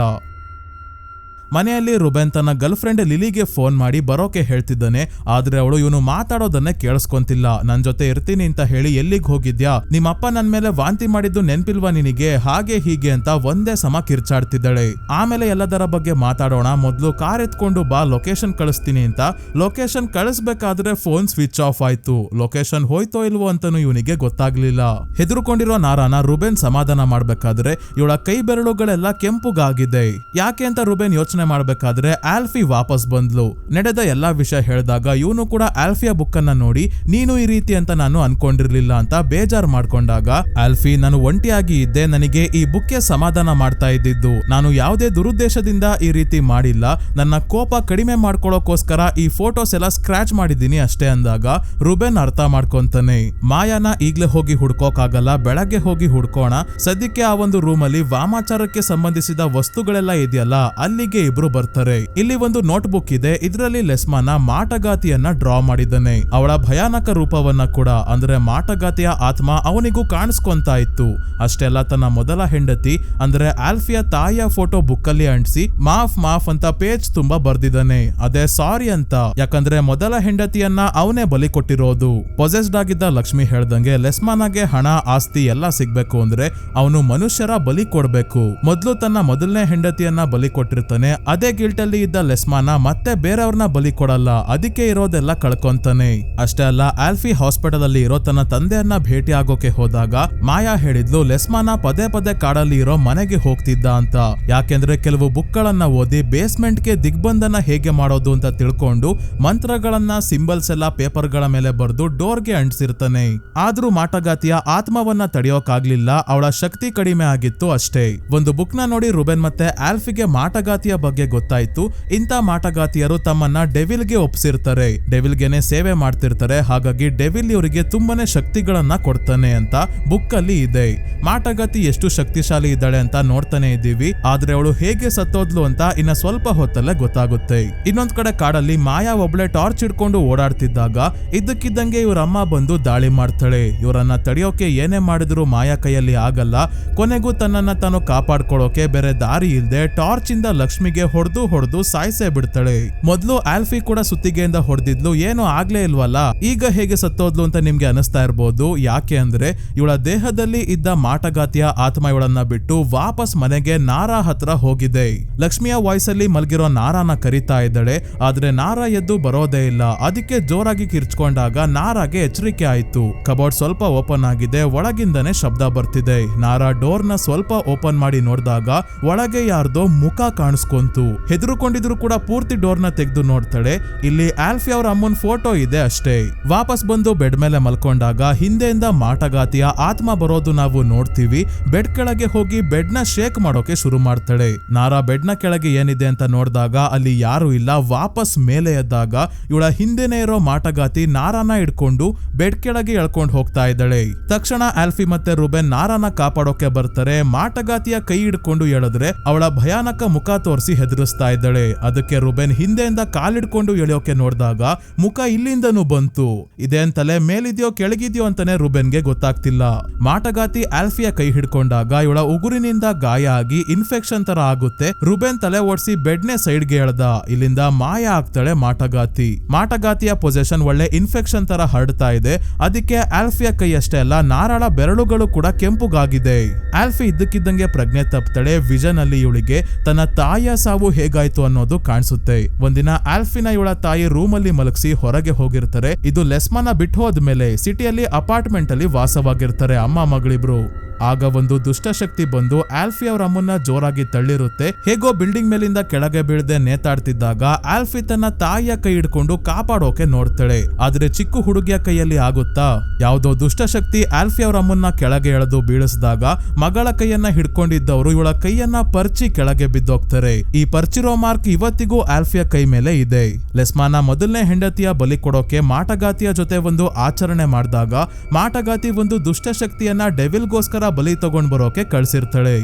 ಮನೆಯಲ್ಲಿ ರುಬೆನ್ ತನ್ನ ಗರ್ಲ್ ಫ್ರೆಂಡ್ ಲಿಲಿಗೆ ಫೋನ್ ಮಾಡಿ ಬರೋಕೆ ಹೇಳ್ತಿದ್ದಾನೆ. ಆದ್ರೆ ಅವಳು ಇವನು ಮಾತಾಡೋದನ್ನೇ ಕೇಳಿಸ್ಕೊಂತಿಲ್ಲ. ನನ್ ಜೊತೆ ಇರ್ತೀನಿ ಅಂತ ಹೇಳಿ ಎಲ್ಲಿಗೆ ಹೋಗಿದ್ಯಾ, ನಿಮ್ಮಪ್ಪ ನನ್ ಮೇಲೆ ವಾಂತಿ ಮಾಡಿದ್ದು ನೆನ್ಪಿಲ್ವಾ ನಿನಗೆ, ಹಾಗೆ ಹೀಗೆ ಅಂತ ಒಂದೇ ಸಮ ಕಿರ್ಚಾಡ್ತಿದ್ದಾಳೆ. ಆಮೇಲೆ ಎಲ್ಲದರ ಬಗ್ಗೆ ಮಾತಾಡೋಣ, ಮೊದ್ಲು ಕಾರ್ ಎತ್ಕೊಂಡು ಬಾ, ಲೊಕೇಶನ್ ಕಳಿಸ್ತೀನಿ ಅಂತ. ಲೊಕೇಶನ್ ಕಳಿಸ್ಬೇಕಾದ್ರೆ ಫೋನ್ ಸ್ವಿಚ್ ಆಫ್ ಆಯ್ತು. ಲೊಕೇಶನ್ ಹೋಯ್ತೋ ಇಲ್ವೋ ಅಂತಾನು ಇವನಿಗೆ ಗೊತ್ತಾಗ್ಲಿಲ್ಲ. ಹೆದರ್ಕೊಂಡಿರೋ ನಾರಾನ ರುಬೆನ್ ಸಮಾಧಾನ ಮಾಡ್ಬೇಕಾದ್ರೆ ಇವಳ ಕೈ ಬೆರಳುಗಳೆಲ್ಲ ಕೆಂಪುಗಾಗಿದೆ. ಯಾಕೆ ಅಂತ ರುಬೆನ್ ಯೋಚನೆ ಮಾಡ್ಬೇಕಾದ್ರೆ ಆಲ್ಫಿ ವಾಪಸ್ ಬಂದ್ಲು. ನಡೆದ ಎಲ್ಲಾ ವಿಷಯ ಹೇಳಿದಾಗ ಇವನು ಕೂಡ ಆಲ್ಫಿಯ ಬುಕ್ ಅನ್ನ ನೋಡಿ ನೀನು ಈ ರೀತಿ ಅಂತ ನಾನು ಅನ್ಕೊಂಡಿರ್ಲಿಲ್ಲ ಅಂತ ಬೇಜಾರ್ ಮಾಡ್ಕೊಂಡಾಗ, ಆಲ್ಫಿ ನಾನು ಒಂಟಿಯಾಗಿ ಇದ್ದೆ, ನನಗೆ ಈ ಬುಕ್ಗೆ ಸಮಾಧಾನ ಮಾಡ್ತಾ ಇದ್ದಿದ್ದು, ನಾನು ಯಾವುದೇ ದುರುದ್ದೇಶದಿಂದ ಈ ರೀತಿ ಮಾಡಿಲ್ಲ, ನನ್ನ ಕೋಪ ಕಡಿಮೆ ಮಾಡ್ಕೊಳ್ಳೋಕೋಸ್ಕರ ಈ ಫೋಟೋಸ್ ಎಲ್ಲ ಸ್ಕ್ರಾಚ್ ಮಾಡಿದ್ದೀನಿ ಅಷ್ಟೇ ಅಂದಾಗ ರುಬೆನ್ ಅರ್ಥ ಮಾಡ್ಕೊಂತಾನೆ. ಮಾಯಾನ ಈಗ್ಲೇ ಹೋಗಿ ಹುಡ್ಕೋಕಾಗಲ್ಲ, ಬೆಳಗ್ಗೆ ಹೋಗಿ ಹುಡ್ಕೋಣ, ಸದ್ಯಕ್ಕೆ ಆ ಒಂದು ರೂಮ್ ಅಲ್ಲಿ ವಾಮಾಚಾರಕ್ಕೆ ಸಂಬಂಧಿಸಿದ ವಸ್ತುಗಳೆಲ್ಲ ಇದೆಯಲ್ಲ ಅಲ್ಲಿಗೆ ಇಬ್ರು ಬರ್ತಾರೆ. ಇಲ್ಲಿ ಒಂದು ನೋಟ್ ಬುಕ್ ಇದೆ. ಇದರಲ್ಲಿ ಲೆಸ್ಮಾನ ಮಾಟಗಾತಿಯನ್ನ ಡ್ರಾ ಮಾಡಿದ್ದಾನೆ. ಅವಳ ಭಯಾನಕ ರೂಪವನ್ನ ಕೂಡ, ಅಂದ್ರೆ ಮಾಟಗಾತಿಯ ಆತ್ಮ ಅವನಿಗೂ ಕಾಣಿಸ್ಕೊಂತಾ ಇತ್ತು. ಅಷ್ಟೆಲ್ಲ ತನ್ನ ಮೊದಲ ಹೆಂಡತಿ ಅಂದ್ರೆ ಆಲ್ಫಿಯ ತಾಯಿಯ ಫೋಟೋ ಬುಕ್ ಅಲ್ಲಿ ಅಂಟಿಸಿ ಮಾಫ್ ಅಂತ ಪೇಜ್ ತುಂಬಾ ಬರ್ದಿದ್ದಾನೆ. ಅದೇ ಸಾರಿ ಅಂತ, ಯಾಕಂದ್ರೆ ಮೊದಲ ಹೆಂಡತಿಯನ್ನ ಅವನೇ ಬಲಿ ಕೊಟ್ಟಿರೋದು. ಪೊಸೆಸ್ಡ್ ಆಗಿದ್ದ ಲಕ್ಷ್ಮಿ ಹೇಳ್ದಂಗೆ ಲೆಸ್ಮಾನಾಗೆ ಹಣ ಆಸ್ತಿ ಎಲ್ಲ ಸಿಗ್ಬೇಕು ಅಂದ್ರೆ ಅವನು ಮನುಷ್ಯರ ಬಲಿ ಕೊಡ್ಬೇಕು. ಮೊದ್ಲು ತನ್ನ ಮೊದಲನೇ ಹೆಂಡತಿಯನ್ನ ಬಲಿ ಕೊಟ್ಟಿರ್ತಾನೆ. ಅದೇ ಗಿಲ್ಟ್ ಅಲ್ಲಿ ಇದ್ದ ಲೆಸ್ಮಾನ ಮತ್ತೆ ಬೇರೆಯವ್ರನ್ನ ಬಲಿ ಕೊಡಲ್ಲ, ಅದಕ್ಕೆ ಇರೋದೆಲ್ಲ ಕಳ್ಕೊಂತಾನೆ. ಅಷ್ಟೇ ಅಲ್ಲ, ಆಲ್ಫಿ ಹಾಸ್ಪಿಟಲ್ ಅಲ್ಲಿ ಇರೋ ತನ್ನ ತಂದೆಯನ್ನ ಭೇಟಿ ಆಗೋಕೆ ಹೋದಾಗ ಮಾಯಾ ಹೇಳಿದ್ಲು ಲೆಸ್ಮಾನ ಪದೇ ಕಾಡಲ್ಲಿ ಇರೋ ಮನೆಗೆ ಹೋಗ್ತಿದ್ದ ಅಂತ. ಯಾಕೆಂದ್ರೆ ಕೆಲವು ಬುಕ್ ಗಳನ್ನ ಓದಿ ಬೇಸ್ಮೆಂಟ್ ಗೆ ದಿಗ್ಬಂಧನ ಹೇಗೆ ಮಾಡೋದು ಅಂತ ತಿಳ್ಕೊಂಡು ಮಂತ್ರಗಳನ್ನ ಸಿಂಬಲ್ಸ್ ಎಲ್ಲ ಪೇಪರ್ ಗಳ ಮೇಲೆ ಬರೆದು ಡೋರ್ಗೆ ಅಂಟಿಸಿರ್ತಾನೆ. ಆದ್ರೂ ಮಾಟಗಾತಿಯ ಆತ್ಮವನ್ನ ತಡೆಯೋಕಾಗ್ಲಿಲ್ಲ, ಅವಳ ಶಕ್ತಿ ಕಡಿಮೆ ಆಗಿತ್ತು ಅಷ್ಟೇ. ಒಂದು ಬುಕ್ ನ ನೋಡಿ ರುಬೆನ್ ಮತ್ತೆ ಆಲ್ಫಿಗೆ ಮಾಟಗಾತಿಯ ಬಗ್ಗೆ ಗೊತ್ತಾಯ್ತು. ಇಂಥ ಮಾಟಗಾತಿಯರು ತಮ್ಮನ್ನ ಡೆವಿಲ್ಗೆ ಒಪ್ಸಿರ್ತಾರೆ, ಡೆವಿಲ್ಗೆನೆ ಸೇವೆ ಮಾಡ್ತಿರ್ತಾರೆ. ಹಾಗಾಗಿ ಡೆವಿಲ್ ಇವರಿಗೆ ತುಂಬಾನೇ ಶಕ್ತಿಗಳನ್ನ ಕೊಡ್ತಾನೆ ಅಂತ ಬುಕ್ ಅಲ್ಲಿ ಇದೆ. ಮಾಟಗಾತಿ ಎಷ್ಟು ಶಕ್ತಿಶಾಲಿ ಇದ್ದಾಳೆ ಅಂತ ನೋಡ್ತಾನೆ ಇದ್ದೀವಿ. ಆದ್ರೆ ಅವಳು ಹೇಗೆ ಸತ್ತೋದ್ಲು ಅಂತ ಇನ್ನ ಸ್ವಲ್ಪ ಹೊತ್ತಲ್ಲೇ ಗೊತ್ತಾಗುತ್ತೆ. ಇನ್ನೊಂದ್ ಕಡೆ ಕಾಡಲ್ಲಿ ಮಾಯಾ ಒಬ್ಳೆ ಟಾರ್ಚ್ ಹಿಡ್ಕೊಂಡು ಓಡಾಡ್ತಿದ್ದಾಗ ಇದ್ದಕ್ಕಿದ್ದಂಗೆ ಇವ್ರ ಅಮ್ಮ ಬಂದು ದಾಳಿ ಮಾಡ್ತಾಳೆ. ಇವರನ್ನ ತಡೆಯೋಕೆ ಏನೇ ಮಾಡಿದ್ರು ಮಾಯಾ ಕೈಯಲ್ಲಿ ಆಗಲ್ಲ. ಕೊನೆಗೂ ತನ್ನನ್ನ ತಾನು ಕಾಪಾಡ್ಕೊಳ್ಳೋಕೆ ಬೇರೆ ದಾರಿ ಇಲ್ದೆ ಟಾರ್ಚ್ ಇಂದ ಲಕ್ಷ್ಮಿಗೆ ಹೊಡೆದು ಸಾಯಿಸೇ ಬಿಡ್ತಾಳೆ. ಮೊದ್ಲು ಆಲ್ಫಿ ಕೂಡ ಸುತ್ತಿಗೆಯಿಂದ ಹೊಡೆದಿದ್ಲು, ಏನು ಆಗ್ಲೇ ಇಲ್ವಲ್ಲ, ಈಗ ಹೇಗೆ ಸತ್ತೋದ್ಲು ಅಂತ ನಿಮ್ಗೆ ಅನಿಸ್ತಾ ಇರ್ಬೋದು. ಯಾಕೆ ಅಂದ್ರೆ ಇವಳ ದೇಹದಲ್ಲಿ ಇದ್ದ ಮಾಟಗಾತಿಯ ಆತ್ಮ ಇವಳನ್ನ ಬಿಟ್ಟು ವಾಪಸ್ ಮನೆಗೆ ನಾರಾ ಹತ್ರ ಹೋಗಿದೆ. ಲಕ್ಷ್ಮಿಯ ವಾಯ್ಸ್ ಅಲ್ಲಿ ಮಲ್ಗಿರೋ ನಾರಾನ ಕರಿತಾ ಇದ್ದಾಳೆ. ಆದ್ರೆ ನಾರಾ ಎದ್ದು ಬರೋದೇ ಇಲ್ಲ. ಅದಕ್ಕೆ ಜೋರಾಗಿ ಕಿರ್ಚ್ಕೊಂಡಾಗ ನಾರಾಗೆ ಎಚ್ಚರಿಕೆ ಆಯ್ತು. ಕಬೋರ್ಡ್ ಸ್ವಲ್ಪ ಓಪನ್ ಆಗಿದೆ, ಒಳಗಿಂದನೇ ಶಬ್ದ ಬರ್ತಿದೆ. ನಾರಾ ಡೋರ್ ನ ಸ್ವಲ್ಪ ಓಪನ್ ಮಾಡಿ ನೋಡಿದಾಗ ಒಳಗೆ ಯಾರ್ದೋ ಮುಖ ಕಾಣಿಸ್ಕೊಂತು. ಬಂತು. ಹೆದರುಕೊಂಡಿದ್ರು ಕೂಡ ಪೂರ್ತಿ ಡೋರ್ನ ತೆಗೆದು ನೋಡ್ತಾಳೆ. ಇಲ್ಲಿ ಆಲ್ಫಿ ಅವ್ರ ಅಮ್ಮನ್ ಫೋಟೋ ಇದೆ ಅಷ್ಟೇ. ವಾಪಸ್ ಬಂದು ಬೆಡ್ ಮೇಲೆ ಮಲ್ಕೊಂಡಾಗ ಹಿಂದೆಯಿಂದ ಮಾಟಗಾತಿಯ ಆತ್ಮ ಬರೋದು ನಾವು ನೋಡ್ತೀವಿ. ಬೆಡ್ ಕೆಳಗೆ ಹೋಗಿ ಬೆಡ್ ನ ಶೇಕ್ ಮಾಡೋಕೆ ಶುರು ಮಾಡ್ತಾಳೆ. ನಾರಾ ಬೆಡ್ ನ ಕೆಳಗೆ ಏನಿದೆ ಅಂತ ನೋಡಿದಾಗ ಅಲ್ಲಿ ಯಾರು ಇಲ್ಲ. ವಾಪಸ್ ಮೇಲೆ ಎದ್ದಾಗ ಇವಳ ಹಿಂದೆನೆ ಇರೋ ಮಾಟಗಾತಿ ನಾರಾನ ಹಿಡ್ಕೊಂಡು ಬೆಡ್ ಕೆಳಗೆ ಎಳ್ಕೊಂಡು ಹೋಗ್ತಾ ಇದ್ದಾಳೆ. ತಕ್ಷಣ ಆಲ್ಫಿ ಮತ್ತೆ ರುಬೆನ್ ನಾರಾನ ಕಾಪಾಡೋಕೆ ಬರ್ತಾರೆ. ಮಾಟಗಾತಿಯ ಕೈ ಹಿಡ್ಕೊಂಡು ಎಳೆದ್ರೆ ಅವಳ ಭಯಾನಕ ಮುಖ ತೋರಿಸಿ ಹೆದರಿಸ್ತಾ ಇದ್ದಾಳೆ. ಅದಕ್ಕೆ ರುಬೆನ್ ಹಿಂದೆಯಿಂದ ಕಾಲಿಡ್ಕೊಂಡು ಎಳೆಯೋಕೆ ನೋಡಿದಾಗ ಮುಖ ಇಲ್ಲಿಂದನೂ ಬಂತು. ಇದೇನ್ ತಲೆ ಮೇಲಿದ್ಯೋ ಕೆಳಗಿದ್ಯೋ ಅಂತಾನೆ ರುಬೆನ್ಗೆ ಗೊತ್ತಾಗ್ತಿಲ್ಲ. ಮಾಟಗಾತಿ ಆಲ್ಫಿಯ ಕೈ ಹಿಡ್ಕೊಂಡಾಗ ಇವಳ ಉಗುರಿನಿಂದ ಗಾಯ ಆಗಿ ಇನ್ಫೆಕ್ಷನ್ ತರ ಆಗುತ್ತೆ. ರುಬೆನ್ ತಲೆ ಓಡಿಸಿ ಬೆಡ್ನೆ ಸೈಡ್ಗೆ ಎಳ್ದ. ಇಲ್ಲಿಂದ ಮಾಯ ಆಗ್ತಾಳೆ ಮಾಟಗಾತಿ. ಮಾಟಗಾತಿಯ ಪೊಸೆಷನ್ ಒಳ್ಳೆ ಇನ್ಫೆಕ್ಷನ್ ತರ ಹರಡ್ತಾ ಇದೆ. ಅದಕ್ಕೆ ಆಲ್ಫಿಯ ಕೈ ಅಷ್ಟೇ ಅಲ್ಲ, ನಾರಾಳ ಬೆರಳುಗಳು ಕೂಡ ಕೆಂಪುಗಾಗಿದೆ. ಆಲ್ಫಿ ಇದ್ದಕ್ಕಿದ್ದಂಗೆ ಪ್ರಜ್ಞೆ ತಪ್ತಾಳೆ. ವಿಷನ್ ಅಲ್ಲಿ ಇವಳಿಗೆ ತನ್ನ ತಾಯಿಯ ಸಾವು ಹೇಗಾಯ್ತು ಅನ್ನೋದು ಕಾಣಿಸುತ್ತೆ. ಒಂದಿನ ಆಲ್ಫಿನ ಇವಳ ತಾಯಿ ರೂಮ್ ಅಲ್ಲಿ ಮಲಗಿಸಿ ಹೊರಗೆ ಹೋಗಿರ್ತಾರೆ. ಇದು ಲೆಸ್ಮಾನ ಬಿಟ್ಟು ಹೋದ್ಮೇಲೆ ಸಿಟಿಯಲ್ಲಿ ಅಪಾರ್ಟ್ಮೆಂಟ್ ಅಲ್ಲಿ ವಾಸವಾಗಿರ್ತಾರೆ ಅಮ್ಮ ಮಗಳಿಬ್ರು. ಆಗ ಒಂದು ದುಷ್ಟಶಕ್ತಿ ಬಂದು ಆಲ್ಫಿ ಅವ್ರ ಅಮ್ಮನ್ನ ಜೋರಾಗಿ ತಳ್ಳಿರುತ್ತೆ. ಹೇಗೋ ಬಿಲ್ಡಿಂಗ್ ಮೇಲಿಂದ ಕೆಳಗೆ ಬೀಳದೆ ನೇತಾಡ್ತಿದ್ದಾಗ ಆಲ್ಫಿ ತನ್ನ ತಾಯಿಯ ಕೈ ಹಿಡ್ಕೊಂಡು ಕಾಪಾಡೋಕೆ ನೋಡ್ತಾಳೆ. ಆದ್ರೆ ಚಿಕ್ಕ ಹುಡುಗಿಯ ಕೈಯಲ್ಲಿ ಆಗುತ್ತಾ? ಯಾವ್ದೋ ದುಷ್ಟಶಕ್ತಿ ಆಲ್ಫಿ ಅವ್ರ ಅಮ್ಮನ್ನ ಕೆಳಗೆ ಎಳೆದು ಬೀಳಿಸಿದಾಗ ಮಗಳ ಕೈಯನ್ನ ಹಿಡ್ಕೊಂಡಿದ್ದವರು ಇವಳ ಕೈಯನ್ನ ಪರ್ಚಿ ಕೆಳಗೆ ಬಿದ್ದೋಗ್ತಾರೆ. ಈ ಪರ್ಚಿರೋ ಮಾರ್ಕ್ ಇವತ್ತಿಗೂ ಆಲ್ಫಿಯ ಕೈ ಮೇಲೆ ಇದೆ. ಲೆಸ್ಮಾನ ಮೊದಲನೇ ಹೆಂಡತಿಯ ಬಲಿ ಕೊಡೋಕೆ ಮಾಟಗಾತಿಯ ಜೊತೆ ಒಂದು ಆಚರಣೆ ಮಾಡಿದಾಗ ಮಾಟಗಾತಿ ಒಂದು ದುಷ್ಟಶಕ್ತಿಯನ್ನ ಡೆವಿಲ್ಗೋಸ್ಕರ ಬಲಿ ತಗೊಂಡ್ ಬರೋಕೆ ಕಳ್ಸಿರ್ತಾಳೆ.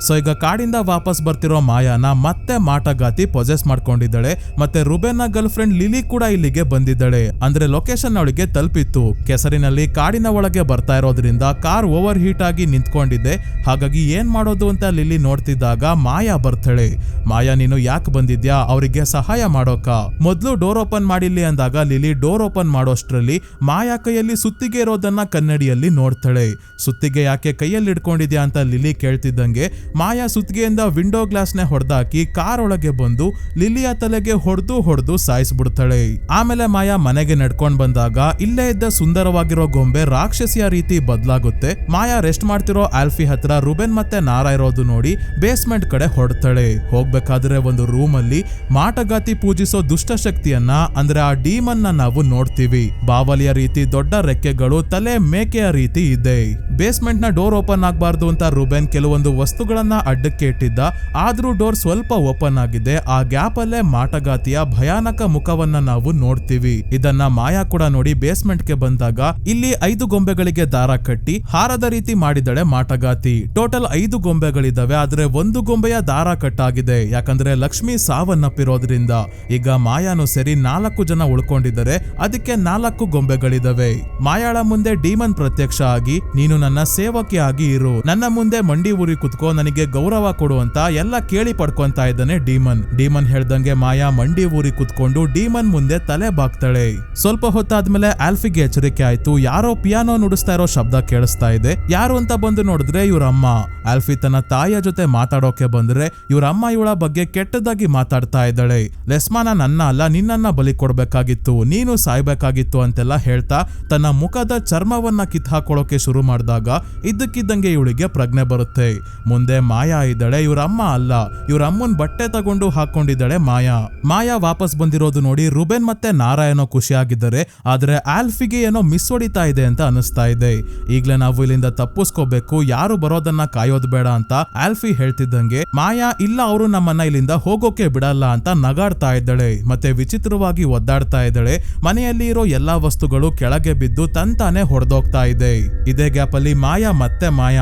ಸೊ ಈಗ ಕಾಡಿಂದ ವಾಪಸ್ ಬರ್ತಿರೋ ಮಾಯಾನ ಮತ್ತೆ ಮಾಟಗಾತಿ ಪೊಸೆಸ್ ಮಾಡ್ಕೊಂಡಿದ್ದಾಳೆ. ಮತ್ತೆ ರುಬೆನ್ನ ಗರ್ಲ್ ಫ್ರೆಂಡ್ ಲಿಲಿ ಕೂಡ ಇಲ್ಲಿಗೆ ಬಂದಿದ್ದಾಳೆ. ಅಂದ್ರೆ ಲೊಕೇಶನ್ ಅವಳಿಗೆ ತಲುಪಿತ್ತು. ಕೆಸರಿನಲ್ಲಿ ಕಾಡಿನ ಒಳಗೆ ಬರ್ತಾ ಇರೋದ್ರಿಂದ ಕಾರ್ ಓವರ್ ಹೀಟ್ ಆಗಿ ನಿಂತ್ಕೊಂಡಿದ್ದೆ. ಹಾಗಾಗಿ ಏನ್ ಮಾಡೋದು ಅಂತ ಲಿಲಿ ನೋಡ್ತಿದ್ದಾಗ ಮಾಯಾ ಬರ್ತಾಳೆ. ಮಾಯಾ, ನೀನು ಯಾಕೆ ಬಂದಿದ್ಯಾ? ಅವರಿಗೆ ಸಹಾಯ ಮಾಡೋಕ? ಮೊದ್ಲು ಡೋರ್ ಓಪನ್ ಮಾಡಿಲ್ಲಿ ಅಂದಾಗ ಲಿಲಿ ಡೋರ್ ಓಪನ್ ಮಾಡೋಷ್ಟ್ರಲ್ಲಿ ಮಾಯಾ ಕೈಯಲ್ಲಿ ಸುತ್ತಿಗೆ ಇರೋದನ್ನ ಕನ್ನಡಿಯಲ್ಲಿ ನೋಡ್ತಾಳೆ. ಸುತ್ತಿಗೆ ಯಾಕೆ ಕೈಯಲ್ಲಿ ಇಟ್ಕೊಂಡಿದ್ಯಾ ಅಂತ ಲಿಲಿ ಕೇಳ್ತಿದ್ದಂಗೆ ಮಾಯಾ ಸುತ್ತಿಗೆಯಿಂದ ವಿಂಡೋ ಗ್ಲಾಸ್ನೆ ಹೊಡೆದಾಕಿ ಕಾರ್ ಒಳಗೆ ಬಂದು ಲಿಲಿಯ ತಲೆಗೆ ಹೊಡೆದು ಸಾಯಿಸ್ಬಿಡ್ತಾಳೆ. ಆಮೇಲೆ ಮಾಯಾ ಮನೆಗೆ ನಡ್ಕೊಂಡ್ ಬಂದಾಗ ಇಲ್ಲೇ ಇದ್ದ ಸುಂದರವಾಗಿರೋ ಗೊಂಬೆ ರಾಕ್ಷಸಿಯ ರೀತಿ ಬದಲಾಗುತ್ತೆ. ಮಾಯಾ ರೆಸ್ಟ್ ಮಾಡ್ತಿರೋ ಆಲ್ಫಿ ಹತ್ರ ರುಬೆನ್ ಮತ್ತೆ ನಾರಾ ಇರೋದು ನೋಡಿ ಬೇಸ್ಮೆಂಟ್ ಕಡೆ ಹೊಡ್ತಾಳೆ. ಹೋಗ್ಬೇಕಾದ್ರೆ ಒಂದು ರೂಮ್ ಅಲ್ಲಿ ಮಾಟಗಾತಿ ಪೂಜಿಸೋ ದುಷ್ಟಶಕ್ತಿಯನ್ನ ಅಂದ್ರೆ ಆ ಡೀಮನ್ ನಾವು ನೋಡ್ತೀವಿ. ಬಾವಲಿಯ ರೀತಿ ದೊಡ್ಡ ರೆಕ್ಕೆಗಳು, ತಲೆ ಮೇಕೆಯ ರೀತಿ ಇದೆ. ಬೇಸ್ಮೆಂಟ್ ನ ಡೋರ್ ಓಪನ್ ಆಗ್ಬಾರ್ದು ಅಂತ ರುಬೆನ್ ಕೆಲವೊಂದು ವಸ್ತುಗಳನ್ನ ಅಡ್ಡಕ್ಕೆ ಇಟ್ಟಿದ್ದ. ಆದ್ರೂ ಡೋರ್ ಸ್ವಲ್ಪ ಓಪನ್ ಆಗಿದೆ. ಆ ಗ್ಯಾಪ್ ಅಲ್ಲೇ ಮಾಟಗಾತಿಯ ಭಯಾನಕ ಮುಖವನ್ನ ನಾವು ನೋಡ್ತೀವಿ. ಇದನ್ನ ಮಾಯಾ ಕೂಡ ನೋಡಿ ಬೇಸ್ಮೆಂಟ್ ಗೆ ಬಂದಾಗ ಇಲ್ಲಿ 5 ಗೊಂಬೆಗಳಿಗೆ ದಾರ ಕಟ್ಟಿ ಹಾರದ ರೀತಿ ಮಾಡಿದಳೆ ಮಾಟಗಾತಿ. ಟೋಟಲ್ 5 ಗೊಂಬೆಗಳಿದಾವೆ. ಆದ್ರೆ ಒಂದು ಗೊಂಬೆಯ ದಾರ ಕಟ್ಟಾಗಿದೆ. ಯಾಕಂದ್ರೆ ಲಕ್ಷ್ಮಿ ಸಾವನ್ನಪ್ಪಿರೋದ್ರಿಂದ. ಈಗ ಮಾಯಾನು ಸೇರಿ 4 ಜನ ಉಳ್ಕೊಂಡಿದ್ದಾರೆ. ಅದಕ್ಕೆ 4 ಗೊಂಬೆಗಳಿದಾವೆ. ಮಾಯಾಳ ಮುಂದೆ ಡೀಮನ್ ಪ್ರತ್ಯಕ್ಷ ಆಗಿ, ನೀನು ನನ್ನ ಸೇವಕಿ ಆಗಿ ಇರು, ನನ್ನ ಮುಂದೆ ಮಂಡಿ ಊರಿ ಕುತ್ಕೋ, ನನಗೆ ಗೌರವ ಕೊಡು ಅಂತ ಎಲ್ಲ ಕೇಳಿ ಪಡ್ಕೊಂತಾ ಇದ್ದಾನೆ ಡೀಮನ್ ಹೇಳ್ದಂಗೆ ಮಾಯಾ ಮಂಡಿ ಊರಿ ಕುತ್ಕೊಂಡು ಡೀಮನ್ ಮುಂದೆ ತಲೆ ಬಾಗ್ತಾಳೆ. ಸ್ವಲ್ಪ ಹೊತ್ತಾದ್ಮೇಲೆ ಆಲ್ಫಿಗೆ ಎಚ್ಚರಿಕೆ ಆಯ್ತು. ಯಾರೋ ಪಿಯಾನೋ ನುಡಿಸ್ತಾ ಇರೋ ಶಬ್ದ ಕೇಳಿಸ್ತಾ ಇದೆ. ಯಾರು ಅಂತ ಬಂದು ನೋಡಿದ್ರೆ ಇವ್ರ ಅಮ್ಮ. ಆಲ್ಫಿ ತನ್ನ ತಾಯಿಯ ಜೊತೆ ಮಾತಾಡೋಕೆ ಬಂದ್ರೆ ಇವ್ರ ಅಮ್ಮ ಇವಳ ಬಗ್ಗೆ ಕೆಟ್ಟದಾಗಿ ಮಾತಾಡ್ತಾ ಇದ್ದಾಳೆ. ಲೆಸ್ಮಾನ ನನ್ನ ಅಲ್ಲ ನಿನ್ನನ್ನ ಬಲಿ ಕೊಡ್ಬೇಕಾಗಿತ್ತು, ನೀನು ಸಾಯ್ಬೇಕಾಗಿತ್ತು ಅಂತೆಲ್ಲ ಹೇಳ್ತಾ ತನ್ನ ಮುಖದ ಚರ್ಮವನ್ನ ಕಿತ್ತಾಕೊಳ್ಳೋಕೆ ಶುರು ಮಾಡಿದಾಗ ಇದ್ದಕ್ಕಿದ್ದಂಗೆ ಇವಳಿಗೆ ಪ್ರಜ್ಞೆ ಬರುತ್ತೆ. ಮುಂದೆ ಮಾಯಾ ಇದ್ದಾಳೆ, ಇವ್ರ ಅಮ್ಮ ಅಲ್ಲ. ಇವ್ರ ಅಮ್ಮನ್ ಬಟ್ಟೆ ತಗೊಂಡು ಹಾಕೊಂಡಿದ್ದಾಳೆ ಮಾಯಾ ವಾಪಸ್ ಬಂದಿರೋದು ನೋಡಿ ರುಬೆನ್ ಮತ್ತೆ ನಾರಾ ಏನೋ ಖುಷಿಯಾಗಿದ್ದಾರೆ. ಆದ್ರೆ ಆಲ್ಫಿಗೆ ಏನೋ ಮಿಸ್ ಹೊಡಿತಾ ಇದೆ ಅಂತ ಅನಿಸ್ತಾ ಇದೆ. ಈಗ್ಲೇ ನಾವು ಇಲ್ಲಿಂದ ತಪ್ಪಿಸ್ಕೋಬೇಕು, ಯಾರು ಬರೋದನ್ನ ಕಾಯೋದು ಬೇಡ ಅಂತ ಆಲ್ಫಿ ಹೇಳ್ತಿದ್ದಂಗೆ ಮಾಯಾ ಇಲ್ಲ, ಅವರು ನಮ್ಮನ್ನ ಇಲ್ಲಿಂದ ಹೋಗೋಕೆ ಬಿಡಲ್ಲ ಅಂತ ನಗಾಡ್ತಾ ಇದ್ದಾಳೆ. ಮತ್ತೆ ವಿಚಿತ್ರವಾಗಿ ಒದ್ದಾಡ್ತಾ ಇದ್ದಾಳೆ. ಮನೆಯಲ್ಲಿ ಇರೋ ಎಲ್ಲಾ ವಸ್ತುಗಳು ಕೆಳಗೆ ಬಿದ್ದು ತಂತಾನೆ ಹೊಡೆದೋಗ್ತಾ ಇದೆ. ಇದೇ ಗ್ಯಾಪ್ ಅಲ್ಲಿ ಮಾಯಾ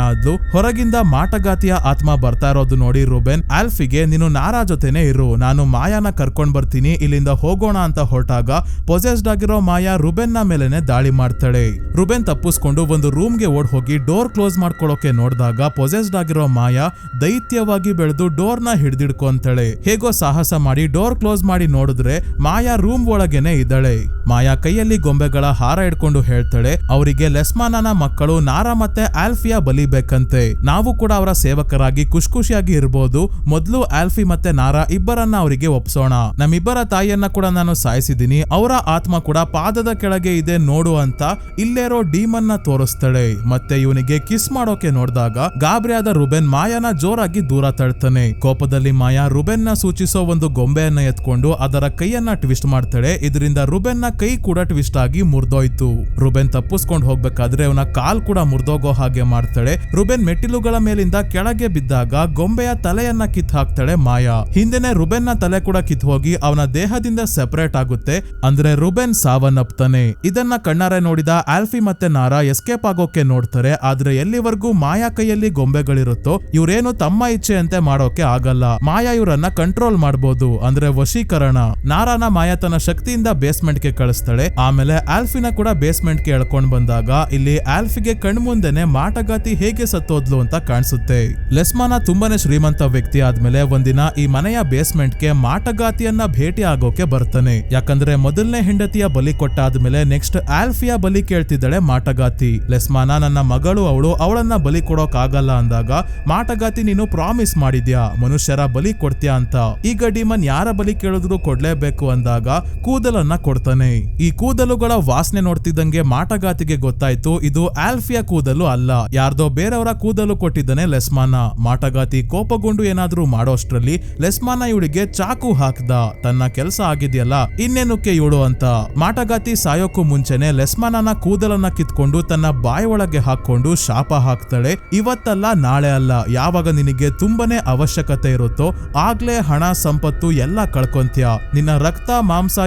ಆದ್ಲು. ಹೊರಗಿಂದ ಮಾಟಗಾತಿಯ ಆತ್ಮ ಬರ್ತಾ ಇರೋದು ನೋಡಿ ರುಬೆನ್ ಆಲ್ಫಿಗೆ, ನೀನು ನಾರಾ ಜೊತೆನೆ ಇರು, ನಾನು ಮಾಯಾನ ಕರ್ಕೊಂಡ್ ಬರ್ತೀನಿ, ಇಲ್ಲಿಂದ ಹೋಗೋಣ ಅಂತ ಹೊರಟಾಗ ಪೊಸೆಸ್ಡ್ ಆಗಿರೋ ಮಾಯಾ ರುಬೆನ್ ನ ಮೇಲೆನೆ ದಾಳಿ ಮಾಡ್ತಾಳೆ. ರುಬೆನ್ ತಪ್ಪಿಸ್ಕೊಂಡು ಒಂದು ರೂಮ್ ಗೆ ಓಡ್ ಹೋಗಿ ಡೋರ್ ಕ್ಲೋಸ್ ಮಾಡ್ಕೊಳ್ಳೋಕೆ ನೋಡಿದಾಗ ಪೊಸೆಸ್ಡ್ ಆಗಿರೋ ಮಾಯಾ ದೈತ್ಯವಾಗಿ ಬೆಳೆದು ಡೋರ್ ನ ಹಿಡಿದಿಡ್ಕೊಂತಾಳೆ. ಹೇಗೋ ಸಾಹಸ ಮಾಡಿ ಡೋರ್ ಕ್ಲೋಸ್ ಮಾಡಿ ನೋಡಿದ್ರೆ ಮಾಯಾ ರೂಮ್ ಒಳಗೇನೆ ಇದ್ದಾಳೆ. ಮಾಯಾ ಕೈಯಲ್ಲಿ ಗೊಂಬೆಗಳ ಹಾರ ಇಡ್ಕೊಂಡು ಹೇಳ್ತಾಳೆ, ಅವರಿಗೆ ಲೆಸ್ಮಾನನ ಮಕ್ಕಳು ನಾರಾ ಮತ್ತೆ ಆಲ್ಫಿಯಾ ಬಲಿಬೇಕಂತೆ, ನಾವು ಕೂಡ ಅವರ ಸೇವಕ ಸಕ್ಕರಾಗಿ ಖುಷಿಯಾಗಿ ಇರ್ಬೋದು. ಮೊದಲು ಆಲ್ಫಿ ಮತ್ತೆ ನಾರಾ ಇಬ್ಬರನ್ನ ಅವರಿಗೆ ಒಪ್ಸೋಣ. ನಮ್ಮಿಬ್ಬರ ತಾಯಿಯನ್ನ ಕೂಡ ನಾನು ಸಾಯಿಸಿದೀನಿ, ಅವರ ಆತ್ಮ ಕೂಡ ಪಾದದ ಕೆಳಗೆ ಇದೆ ನೋಡು ಅಂತ ಇಲ್ಲೇರೋ ಡೀಮನ್ ನ ತೋರಿಸ್ತಾಳೆ. ಮತ್ತೆ ಇವನಿಗೆ ಕಿಸ್ ಮಾಡೋಕೆ ನೋಡಿದಾಗ ಗಾಬರಿಯಾದ ರುಬೆನ್ ಮಾಯಾನ ಜೋರಾಗಿ ದೂರ ತಳ್ತಾನೆ. ಕೋಪದಲ್ಲಿ ಮಾಯಾ ರುಬೆನ್ ನ ಸೂಚಿಸೋ ಒಂದು ಗೊಂಬೆಯನ್ನ ಎತ್ಕೊಂಡು ಅದರ ಕೈಯನ್ನ ಟ್ವಿಸ್ಟ್ ಮಾಡ್ತಾಳೆ. ಇದರಿಂದ ರುಬೆನ್ ನ ಕೈ ಕೂಡ ಟ್ವಿಸ್ಟ್ ಆಗಿ ಮುರಿದೋಯ್ತು. ರುಬೆನ್ ತಪ್ಪಿಸ್ಕೊಂಡು ಹೋಗ್ಬೇಕಾದ್ರೆ ಅವನ ಕಾಲ್ ಕೂಡ ಮುರಿದೋಗೋ ಹಾಗೆ ಮಾಡ್ತಾಳೆ. ರುಬೆನ್ ಮೆಟ್ಟಿಲುಗಳ ಮೇಲಿಂದ ಕೆಳಗೆ ಬಿದ್ದಾಗ ಗೊಂಬೆಯ ತಲೆಯನ್ನ ಕಿತ್ ಹಾಕ್ತಾಳೆ ಮಾಯಾ. ಹಿಂದೆನೆ ರುಬೆನ್ ನ ತಲೆ ಕೂಡ ಕಿತ್ ಹೋಗಿ ಅವನ ದೇಹದಿಂದ ಸೆಪರೇಟ್ ಆಗುತ್ತೆ. ಅಂದ್ರೆ ರುಬೆನ್ ಸಾವನ್ನಪ್ತಾನೆ. ಇದನ್ನ ಕಣ್ಣಾರೆ ನೋಡಿದ ಆಲ್ಫಿ ಮತ್ತೆ ನಾರಾ ಎಸ್ಕೇಪ್ ಆಗೋಕೆ ನೋಡ್ತಾರೆ. ಆದ್ರೆ ಎಲ್ಲಿವರೆಗೂ ಮಾಯಾ ಕೈಯಲ್ಲಿ ಗೊಂಬೆಗಳಿರುತ್ತೋ ಇವ್ರೇನು ತಮ್ಮ ಇಚ್ಛೆಯಂತೆ ಮಾಡೋಕೆ ಆಗಲ್ಲ. ಮಾಯಾ ಇವರನ್ನ ಕಂಟ್ರೋಲ್ ಮಾಡಬಹುದು, ಅಂದ್ರೆ ವಶೀಕರಣ. ನಾರಾನ ಮಾಯಾ ತನ್ನ ಶಕ್ತಿಯಿಂದ ಬೇಸ್ಮೆಂಟ್ ಗೆ ಕಳಿಸ್ತಾಳೆ. ಆಮೇಲೆ ಆಲ್ಫಿನ ಕೂಡ ಬೇಸ್ಮೆಂಟ್ ಗೆ ಎಳ್ಕೊಂಡ್ ಬಂದಾಗ ಇಲ್ಲಿ ಆಲ್ಫಿಗೆ ಕಣ್ಮುಂದೆನೆ ಮಾಟಗಾತಿ ಹೇಗೆ ಸತ್ತೋದ್ಲು ಅಂತ ಕಾಣಿಸುತ್ತೆ. ಲೆಸ್ಮಾನ ತುಂಬಾನೇ ಶ್ರೀಮಂತ ವ್ಯಕ್ತಿ ಆದ್ಮೇಲೆ ಒಂದಿನ ಈ ಮನೆಯ ಬೇಸ್ಮೆಂಟ್ ಗೆ ಮಾಟಗಾತಿಯನ್ನ ಭೇಟಿ ಆಗೋಕೆ ಬರ್ತಾನೆ. ಯಾಕಂದ್ರೆ ಮೊದಲನೇ ಹೆಂಡತಿಯ ಬಲಿ ಕೊಟ್ಟಾದ್ಮೇಲೆ ನೆಕ್ಸ್ಟ್ ಆಲ್ಫಿಯ ಬಲಿ ಕೇಳ್ತಿದ್ದಾಳೆ ಮಾಟಗಾತಿ. ಲೆಸ್ಮಾನ ನನ್ನ ಮಗಳು ಅವಳನ್ನ ಬಲಿ ಕೊಡೋಕ್ ಆಗಲ್ಲ ಅಂದಾಗ ಮಾಟಗಾತಿ ನೀನು ಪ್ರಾಮಿಸ್ ಮಾಡಿದ್ಯಾ ಮನುಷ್ಯರ ಬಲಿ ಕೊಡ್ತೀಯಾ ಅಂತ. ಈಗ ಡಿಮನ್ ಯಾರ ಬಲಿ ಕೇಳಿದ್ರು ಕೊಡ್ಲೇಬೇಕು ಅಂದಾಗ ಕೂದಲನ್ನ ಕೊಡ್ತಾನೆ. ಈ ಕೂದಲುಗಳ ವಾಸನೆ ನೋಡ್ತಿದ್ದಂಗೆ ಮಾಟಗಾತಿಗೆ ಗೊತ್ತಾಯ್ತು ಇದು ಆಲ್ಫಿಯ ಕೂದಲು ಅಲ್ಲ, ಯಾರ್ದೋ ಬೇರೆಯವರ ಕೂದಲು ಕೊಟ್ಟಿದ್ದಾನೆ ಲೆಸ್ಮಾನ. ಮಾಟಗಾತಿ ಕೋಪಗೊಂಡು ಏನಾದ್ರೂ ಮಾಡೋಷ್ಟ್ರಲ್ಲಿ ಲೆಸ್ಮಾನ ಇವಳಿಗೆ ಚಾಕು ಹಾಕ್ದ. ತನ್ನ ಕೆಲಸ ಆಗಿದೆಯಲ್ಲ ಇನ್ನೇನುಕ್ಕೆ ಇವಳು ಅಂತ. ಮಾಟಗಾತಿ ಸಾಯೋಕ್ಕೂ ಮುಂಚೆನೆ ಲೆಸ್ಮಾನನ ಕೂದಲನ್ನ ಕಿತ್ಕೊಂಡು ತನ್ನ ಬಾಯಿ ಒಳಗೆ ಹಾಕೊಂಡು ಶಾಪ ಹಾಕ್ತಾಳೆ. ಇವತ್ತಲ್ಲ ನಾಳೆ ಅಲ್ಲ, ಯಾವಾಗ ನಿನಗೆ ತುಂಬಾನೇ ಅವಶ್ಯಕತೆ ಇರುತ್ತೋ ಆಗ್ಲೇ ಹಣ ಸಂಪತ್ತು ಎಲ್ಲ ಕಳ್ಕೊಂತೀಯ. ನಿನ್ನ ರಕ್ತ ಮಾಂಸ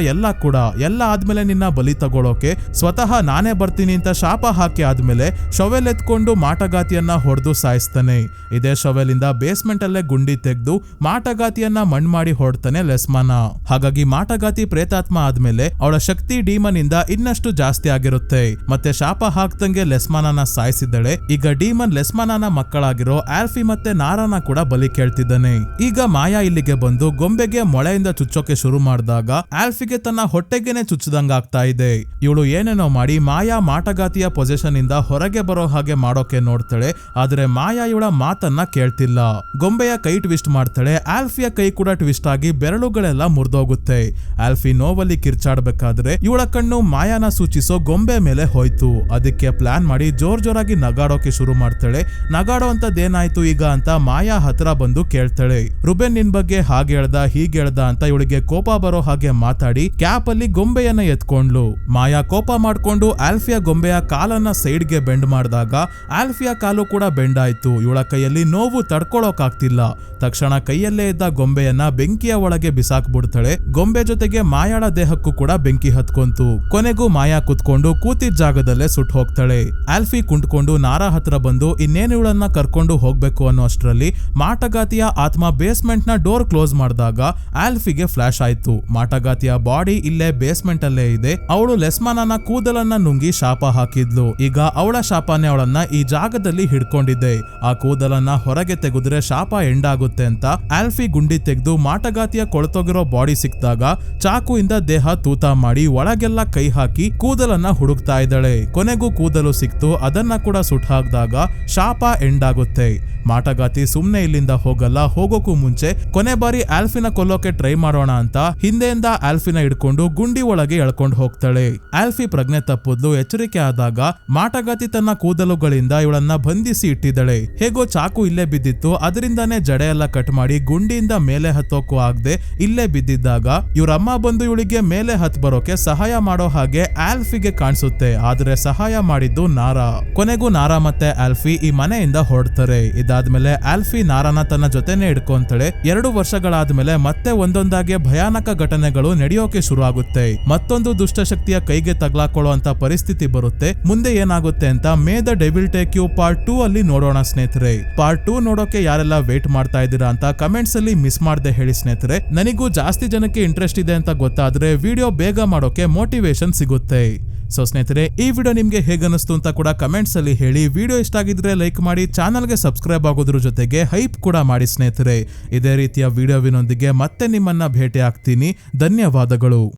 ಎಲ್ಲ ಆದ್ಮೇಲೆ ನಿನ್ನ ಬಲಿ ತಗೊಳೋಕೆ ಸ್ವತಃ ನಾನೇ ಬರ್ತೀನಿ ಅಂತ ಶಾಪ ಹಾಕಿ ಆದ್ಮೇಲೆ ಶವೆಲ್ ಎತ್ಕೊಂಡು ಮಾಟಗಾತಿಯನ್ನ ಹೊಡೆದು ಸಾಯಿಸ್ತಾನೆ. ಇದೇ ಶವೆಲಿಂದ ಬೇಸ್ಮೆಂಟ್ ಅಲ್ಲೇ ಗುಂಡಿ ತೆಗೆದು ಮಾಟಗಾತಿಯನ್ನ ಮಣ್ಣು ಮಾಡಿ ಹೊಡ್ತಾನೆ ಲೆಸ್ಮಾನ. ಹಾಗಾಗಿ ಮಾಟಗಾತಿ ಪ್ರೇತಾತ್ಮ ಆದ್ಮೇಲೆ ಅವಳ ಶಕ್ತಿ ಡೀಮನ್ ಇಂದ ಇನ್ನಷ್ಟು ಜಾಸ್ತಿ ಆಗಿರುತ್ತೆ. ಮತ್ತೆ ಶಾಪ ಹಾಕ್ದಂಗೆ ಲೆಸ್ಮಾನನ ಸಾಯಿಸಿದ್ದಾಳೆ. ಈಗ ಡೀಮನ್ ಲೆಸ್ಮಾನನ ಮಕ್ಕಳಾಗಿರೋ ಆಲ್ಫಿ ಮತ್ತೆ ನಾರಾನ ಕೂಡ ಬಲಿ ಕೇಳ್ತಿದ್ದಾನೆ. ಈಗ ಮಾಯಾ ಇಲ್ಲಿಗೆ ಬಂದು ಗೊಂಬೆಗೆ ಮೊಳೆಯಿಂದ ಚುಚ್ಚೋಕೆ ಶುರು ಮಾಡಿದಾಗ ಆಲ್ಫಿಗೆ ತನ್ನ ಹೊಟ್ಟೆಗೆನೆ ಚುಚ್ಚದಂಗ ಆಗ್ತಾ ಇದೆ. ಇವಳು ಏನೇನೋ ಮಾಡಿ ಮಾಯಾ ಮಾಟಗಾತಿಯ ಪೊಸಿಷನ್ ಇಂದ ಹೊರಗೆ ಬರೋ ಹಾಗೆ ಮಾಡೋಕೆ ನೋಡ್ತಾಳೆ. ಆದ್ರೆ ಮಾಯಾ ಇವಳ ಮಾತನ್ನ ಕೇಳ್ತಿಲ್ಲ. ಗೊಂಬೆಯ ಕೈ ಟ್ವಿಸ್ಟ್ ಮಾಡ್ತಾಳೆ. ಆಲ್ಫಿಯ ಕೈ ಕೂಡ ಟ್ವಿಸ್ಟ್ ಆಗಿ ಬೆರಳುಗಳೆಲ್ಲ ಮುರಿದೋಗುತ್ತೆ. ಆಲ್ಫಿ ನೋವಲ್ಲಿ ಕಿರ್ಚಾಡ್ಬೇಕಾದ್ರೆ ಇವಳ ಕಣ್ಣು ಮಾಯಾನ ಸೂಚಿಸೋ ಗೊಂಬೆ ಮೇಲೆ ಹೋಯ್ತು. ಅದಕ್ಕೆ ಪ್ಲಾನ್ ಮಾಡಿ ಜೋರಾಗಿ ನಗಾಡೋಕೆ ಶುರು ಮಾಡ್ತಾಳೆ. ನಗಾಡೋ ಅಂತದ್ದೇನಾಯ್ತು ಈಗ ಅಂತ ಮಾಯಾ ಹತ್ರ ಬಂದು ಕೇಳ್ತಾಳೆ. ರುಬೆನ್ ನಿನ್ ಬಗ್ಗೆ ಹಾಗೆ ಹೇಳ್ದ ಹೀಗೆ ಹೇಳ್ದ ಅಂತ ಇವಳಿಗೆ ಕೋಪ ಬರೋ ಹಾಗೆ ಮಾತಾಡಿ ಕ್ಯಾಪ್ ಅಲ್ಲಿ ಗೊಂಬೆಯನ್ನ ಎತ್ಕೊಂಡ್ಲು. ಮಾಯಾ ಕೋಪ ಮಾಡ್ಕೊಂಡು ಆಲ್ಫಿಯ ಗೊಂಬೆಯ ಕಾಲನ್ನ ಸೈಡ್ಗೆ ಬೆಂಡ್ ಮಾಡಿದಾಗ ಆಲ್ಫಿಯ ಕಾಲು ಕೂಡ ಬೆಂಡ್ ಆಯ್ತು. ಇವಳ ಕೈಯಲ್ಲಿ ನೋವು ತಡ್ಕೊಳಕ್ ಆಗ್ತಿಲ್ಲ. ತಕ್ಷಣ ಕೈಯಲ್ಲೇ ಇದ್ದ ಗೊಂಬೆಯನ್ನ ಬೆಂಕಿಯ ಒಳಗೆ ಬಿಸಾಕ್ಬಿಡ್ತಾಳೆ. ಗೊಂಬೆ ಜೊತೆಗೆ ಮಾಯಾಳ ದೇಹಕ್ಕೂ ಕೂಡ ಬೆಂಕಿ ಹತ್ಕೊಂತು. ಕೊನೆಗೂ ಮಾಯಾ ಕುತ್ಕೊಂಡು ಕೂತಿದ್ದ ಜಾಗದಲ್ಲೇ ಸುಟ್ಟು ಹೋಗ್ತಾಳೆ. ಆಲ್ಫಿ ಕುಂಟ್ಕೊಂಡು ನಾರಾ ಹತ್ರ ಬಂದು ಇನ್ನೇನು ಇವಳನ್ನ ಕರ್ಕೊಂಡು ಹೋಗ್ಬೇಕು ಅನ್ನೋ ಅಷ್ಟರಲ್ಲಿ ಮಾಟಗಾತಿಯ ಆತ್ಮ ಬೇಸ್ಮೆಂಟ್ ನ ಡೋರ್ ಕ್ಲೋಸ್ ಮಾಡಿದಾಗ ಆಲ್ಫಿಗೆ ಫ್ಲಾಶ್ ಆಯ್ತು. ಮಾಟಗಾತಿಯ ಬಾಡಿ ಇಲ್ಲೇ ಬೇಸ್ಮೆಂಟ್ ಅಲ್ಲೇ ಇದೆ. ಅವಳು ಲೆಸ್ಮಾನನ ಕೂದಲನ್ನ ನುಂಗಿ ಶಾಪ ಹಾಕಿದ್ಲು. ಈಗ ಅವಳ ಶಾಪನೇ ಅವಳನ್ನ ಈ ಜಾಗದಲ್ಲಿ ಹಿಡ್ಕೊಂಡಿದ್ದೆ. ಆ ಕೂದಲನ್ನ ಹೊರಗೆ ತೆಗೆದ್ರೆ ಶಾಪ ಎಂಡ್ ಆಗುತ್ತೆ ಅಂತ ಆಲ್ಫಿ ಗುಂಡಿ ತೆಗೆದು ಮಾಟಗಾತಿಯ ಕೊಳತೋಗಿರೋ ಬಾಡಿ ಸಿಕ್ಕಿದಾಗ ಚಾಕುಯಿಂದ ದೇಹ ತೂತ ಮಾಡಿ ಒಳಗೆಲ್ಲ ಕೈ ಹಾಕಿ ಕೂದಲನ್ನ ಹುಡುಕ್ತಾ ಇದ್ದಾಳೆ. ಕೊನೆಗೂ ಕೂದಲು ಸಿಕ್ತು. ಅದನ್ನ ಕೂಡ ಸುಟ್ಟು ಹಾಕಿದಾಗ ಶಾಪ ಎಂಡ್ ಆಗುತ್ತೆ. ಮಾಟಗಾತಿ ಸುಮ್ನೆ ಇಲ್ಲಿಂದ ಹೋಗಲ್ಲ. ಹೋಗೋಕ್ಕೂ ಮುಂಚೆ ಕೊನೆ ಬಾರಿ ಆಲ್ಫಿನ ಕೊಲ್ಲೋಕೆ ಟ್ರೈ ಮಾಡೋಣ ಅಂತ ಹಿಂದೆಯಿಂದ ಆಲ್ಫಿನ ಹಿಡ್ಕೊಂಡು ಗುಂಡಿ ಒಳಗೆ ಎಳ್ಕೊಂಡು ಹೋಗ್ತಾಳೆ. ಆಲ್ಫಿ ಪ್ರಜ್ಞೆ ತಪ್ಪುದ್ಲು. ಎಚ್ಚರಿಕೆ ಆದಾಗ ಮಾಟಗಾತಿ ತನ್ನ ಕೂದಲುಗಳಿಂದ ಇವಳನ್ನ ಬಂಧಿಸಿ ಇಟ್ಟಿದ್ದಾಳೆ. ಹೇಗೋ ಚಾಕು ಇಲ್ಲೇ ಬಿದ್ದಿತ್ತು, ಅದರಿಂದಾನೇ ಜಡೆ ಎಲ್ಲ ಕಟ್ ಮಾಡಿ ಗುಂಡಿಯಿಂದ ಮೇಲೆ ಹತ್ತೋಕು ಆಗದೆ ಇಲ್ಲೇ ಬಿದ್ದಿದ್ದಾಗ ಇವ್ರಮ್ಮ ಬಂದು ಇವಳಿಗೆ ಮೇಲೆ ಹತ್ ಬರೋಕೆ ಸಹಾಯ ಮಾಡೋ ಹಾಗೆ ಆಲ್ಫಿಗೆ ಕಾಣಿಸುತ್ತೆ. ಆದ್ರೆ ಸಹಾಯ ಮಾಡಿದ್ದು ನಾರಾ. ಕೊನೆಗೂ ನಾರಾ ಮತ್ತೆ ಆಲ್ಫಿ ಈ ಮನೆಯಿಂದ ಹೊರಡ್ತಾರೆ. ಇದಾದ್ಮೇಲೆ ಆಲ್ಫಿ ನಾರಾನ ತನ್ನ ಜೊತೆನೆ ಇಡ್ಕೊಂತಾಳೆ. 2 ವರ್ಷಗಳಾದ್ಮೇಲೆ ಮತ್ತೆ ಒಂದೊಂದಾಗಿ ಭಯಾನಕ ಘಟನೆಗಳು ನಡೆಯೋಕೆ ಶುರು ಆಗುತ್ತೆ. ಮತ್ತೊಂದು ದುಷ್ಟಶಕ್ತಿಯ ಕೈಗೆ ತಗ್ಲಾಕೊಳ್ಳೋ ಅಂತ ಪರಿಸ್ಥಿತಿ ಬರುತ್ತೆ. ಮುಂದೆ ಏನಾಗುತ್ತೆ ಅಂತ may the devil take you part 2 ಅಲ್ಲಿ ನೋಡೋಣ ಸ್ನೇಹಿತರೆ. ಪಾರ್ಟ್ 2 ನೋಡೋಕೆ ಯಾರೆಲ್ಲ ವೇಟ್ ಮಾಡ್ತಾ ಇದ್ದೀರಾ ಅಂತ ಕಮೆಂಟ್ಸ್ ಅಲ್ಲಿ ಮಿಸ್ ಮಾಡದೆ ಹೇಳಿ ಸ್ನೇಹಿತರೆ. ನನಗೂ ಜಾಸ್ತಿ ಜನಕ್ಕೆ ಇಂಟ್ರೆಸ್ಟ್ ಇದೆ ಅಂತ ಗೊತ್ತಾದ್ರೆ ವಿಡಿಯೋ ಬೇಗ ಮಾಡೋಕೆ ಮೋಟಿವೇಶನ್ ಸಿಗುತ್ತೆ. ಸೊ ಸ್ನೇಹಿತರೆ, ಈ ವಿಡಿಯೋ ನಿಮ್ಗೆ ಹೇಗನ್ನಿಸ್ತು ಅಂತ ಕೂಡ ಕಮೆಂಟ್ಸ್ ಅಲ್ಲಿ ಹೇಳಿ. ವಿಡಿಯೋ ಇಷ್ಟ ಆಗಿದ್ರೆ ಲೈಕ್ ಮಾಡಿ, ಚಾನಲ್ಗೆ ಸಬ್ಸ್ಕ್ರೈಬ್ ಆಗೋದ್ರ ಜೊತೆಗೆ ಹೈಪ್ ಕೂಡ ಮಾಡಿ ಸ್ನೇಹಿತರೆ. ಇದೇ ರೀತಿಯ ವಿಡಿಯೋವಿನೊಂದಿಗೆ ಮತ್ತೆ ನಿಮ್ಮನ್ನ ಭೇಟಿ ಆಗ್ತೀನಿ. ಧನ್ಯವಾದಗಳು.